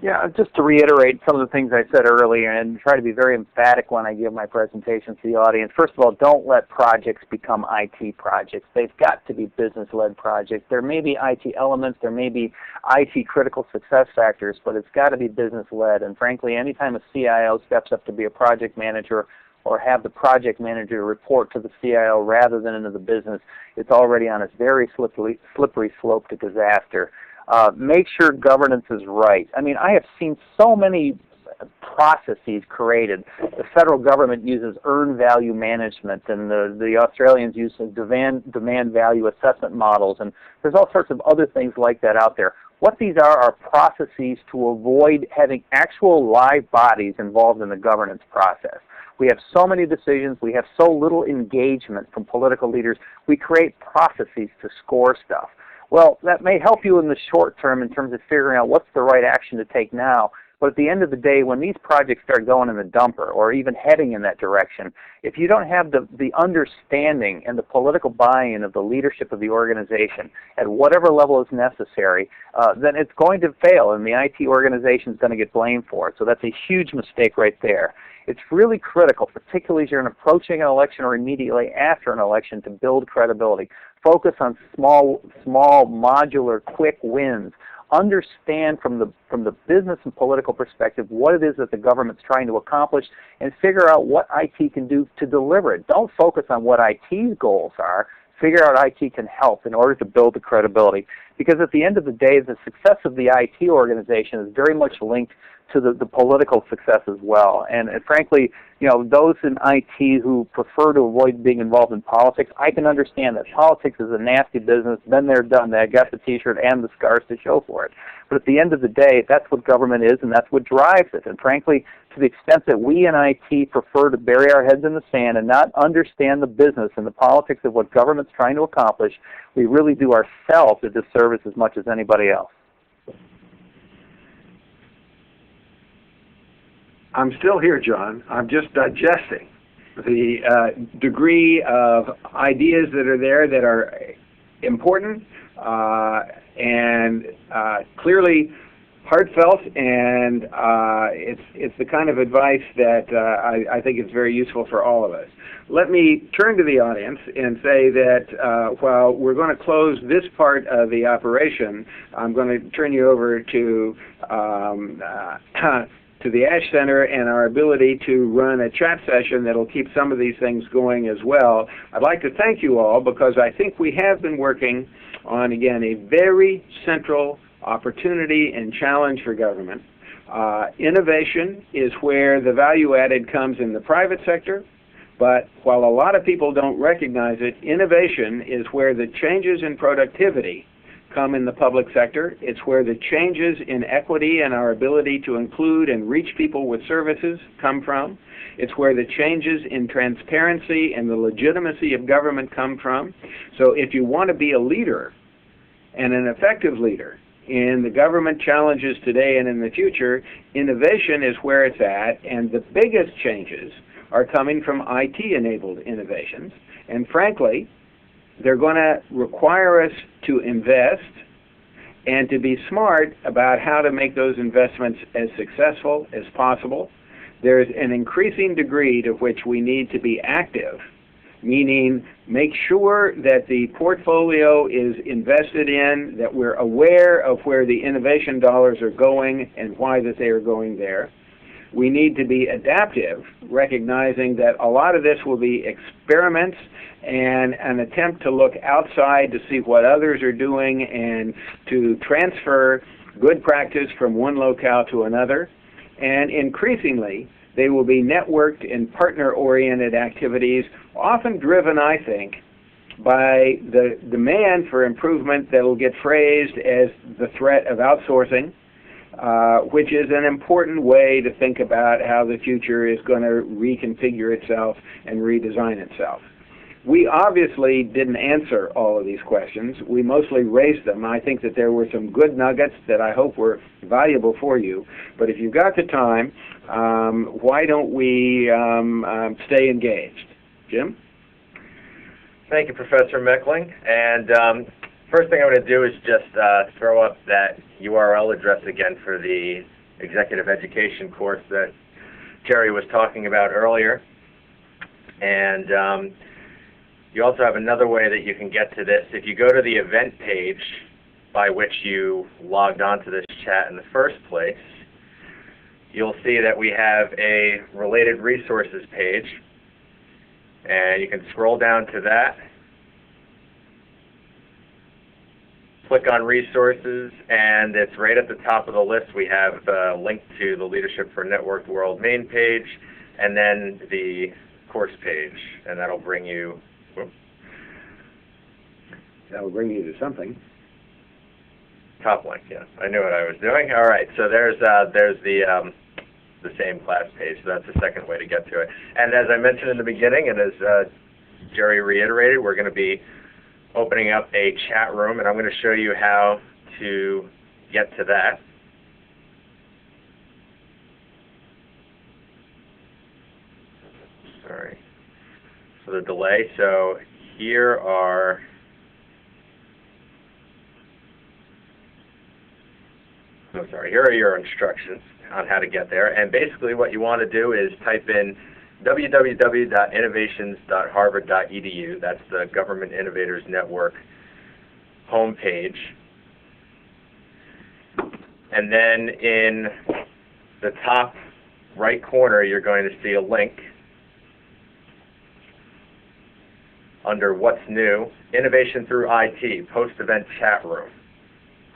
Yeah, just to reiterate some of the things I said earlier and try to be very emphatic when I give my presentations to the audience. First of all, don't let projects become IT projects. They've got to be business-led projects. There may be IT elements, there may be IT critical success factors, but it's got to be business-led. And frankly, anytime a CIO steps up to be a project manager or have the project manager report to the CIO rather than into the business, it's already on a very slippery slope to disaster. Make sure governance is right. I mean, I have seen so many processes created. The federal government uses earned value management, and the Australians use demand value assessment models, and there's all sorts of other things like that out there. What these are processes to avoid having actual live bodies involved in the governance process. We have so many decisions, we have so little engagement from political leaders, we create processes to score stuff. Well, that may help you in the short term in terms of figuring out what's the right action to take now, but at the end of the day, when these projects start going in the dumper or even heading in that direction, if you don't have the understanding and the political buy-in of the leadership of the organization at whatever level is necessary, then it's going to fail and the IT organization is going to get blamed for it. So that's a huge mistake right there. It's really critical, particularly as you're approaching an election or immediately after an election, to build credibility. Focus on small, modular, quick wins. Understand from the business and political perspective what it is that the government's trying to accomplish, and figure out what IT can do to deliver it. Don't focus on what IT's goals are. figure out IT can help in order to build the credibility. Because at the end of the day, the success of the IT organization is very much linked to the political success as well. And frankly, those in IT who prefer to avoid being involved in politics, I can understand that. Politics is a nasty business. Been there, done that. Got the T-shirt and the scars to show for it. But at the end of the day, that's what government is, and that's what drives it. And frankly, to the extent that we in IT prefer to bury our heads in the sand and not understand the business and the politics of what government's trying to accomplish, we really do ourselves a disservice as much as anybody else. I'm still here, John. I'm just digesting the degree of ideas that are there that are important and clearly heartfelt, and it's the kind of advice that I think is very useful for all of us. Let me turn to the audience and say that while we're going to close this part of the operation, I'm going to turn you over to the Ash Center and our ability to run a chat session that'll keep some of these things going as well. I'd like to thank you all because I think we have been working on, again, a very central opportunity and challenge for government. Innovation is where the value added comes in the private sector, but while a lot of people don't recognize it, innovation is where the changes in productivity come in the public sector. It's where the changes in equity and our ability to include and reach people with services come from. It's where the changes in transparency and the legitimacy of government come from. So if you want to be a leader and an effective leader in the government challenges today and in the future, innovation is where it's at, and the biggest changes are coming from IT-enabled innovations. And frankly, they're going to require us to invest and to be smart about how to make those investments as successful as possible. There's an increasing degree to which we need to be active, meaning make sure that the portfolio is invested in, that we're aware of where the innovation dollars are going and why that they are going there. We need to be adaptive, recognizing that a lot of this will be experiments and an attempt to look outside to see what others are doing and to transfer good practice from one locale to another. And increasingly, they will be networked and partner-oriented activities, often driven, I think, by the demand for improvement that will get phrased as the threat of outsourcing, which is an important way to think about how the future is going to reconfigure itself and redesign itself. We obviously didn't answer all of these questions. We mostly raised them. I think that there were some good nuggets that I hope were valuable for you. But if you've got the time, why don't we stay engaged? Jim? Thank you, Professor Mechling. And first thing I'm going to do is just throw up that URL address again for the executive education course that Jerry was talking about earlier. And you also have another way that you can get to this. If you go to the event page by which you logged on to this chat in the first place, you'll see that we have a related resources page. And you can scroll down to that, click on resources, and it's right at the top of the list. We have a link to the Leadership for Networked World main page, and then the course page, and that'll bring you. That'll bring you to something. Top link, yes. I knew what I was doing. All right, so there's the same class page. So that's the second way to get to it. And as I mentioned in the beginning, and as Jerry reiterated, we're going to be opening up a chat room, and I'm going to show you how to get to that. Sorry for the delay. So here are here are your instructions on how to get there. And basically what you want to do is type in www.innovations.harvard.edu. That's the Government Innovators Network homepage. And then in the top right corner, you're going to see a link under What's New, Innovation Through IT, Post-Event Chat Room.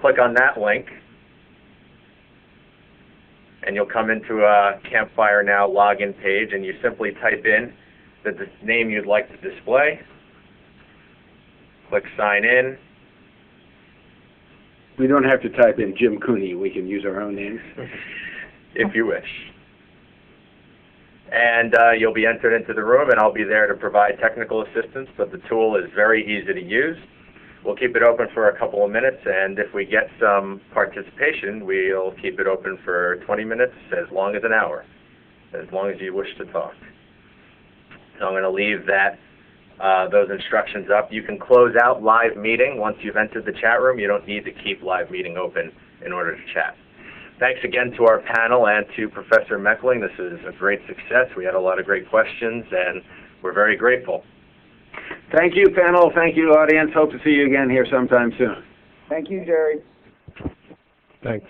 Click on that link, and you'll come into a Campfire Now login page, and you simply type in the name you'd like to display. Click Sign In. We don't have to type in Jim Cooney. We can use our own names. If you wish. And you'll be entered into the room, and I'll be there to provide technical assistance, but the tool is very easy to use. We'll keep it open for a couple of minutes, and if we get some participation, we'll keep it open for 20 minutes, as long as an hour, as long as you wish to talk. So I'm going to leave those instructions up. You can close out live meeting once you've entered the chat room. You don't need to keep live meeting open in order to chat. Thanks again to our panel and to Professor Mechling. This is a great success. We had a lot of great questions, and we're very grateful. Thank you, panel. Thank you, audience. Hope to see you again here sometime soon. Thank you, Jerry. Thanks.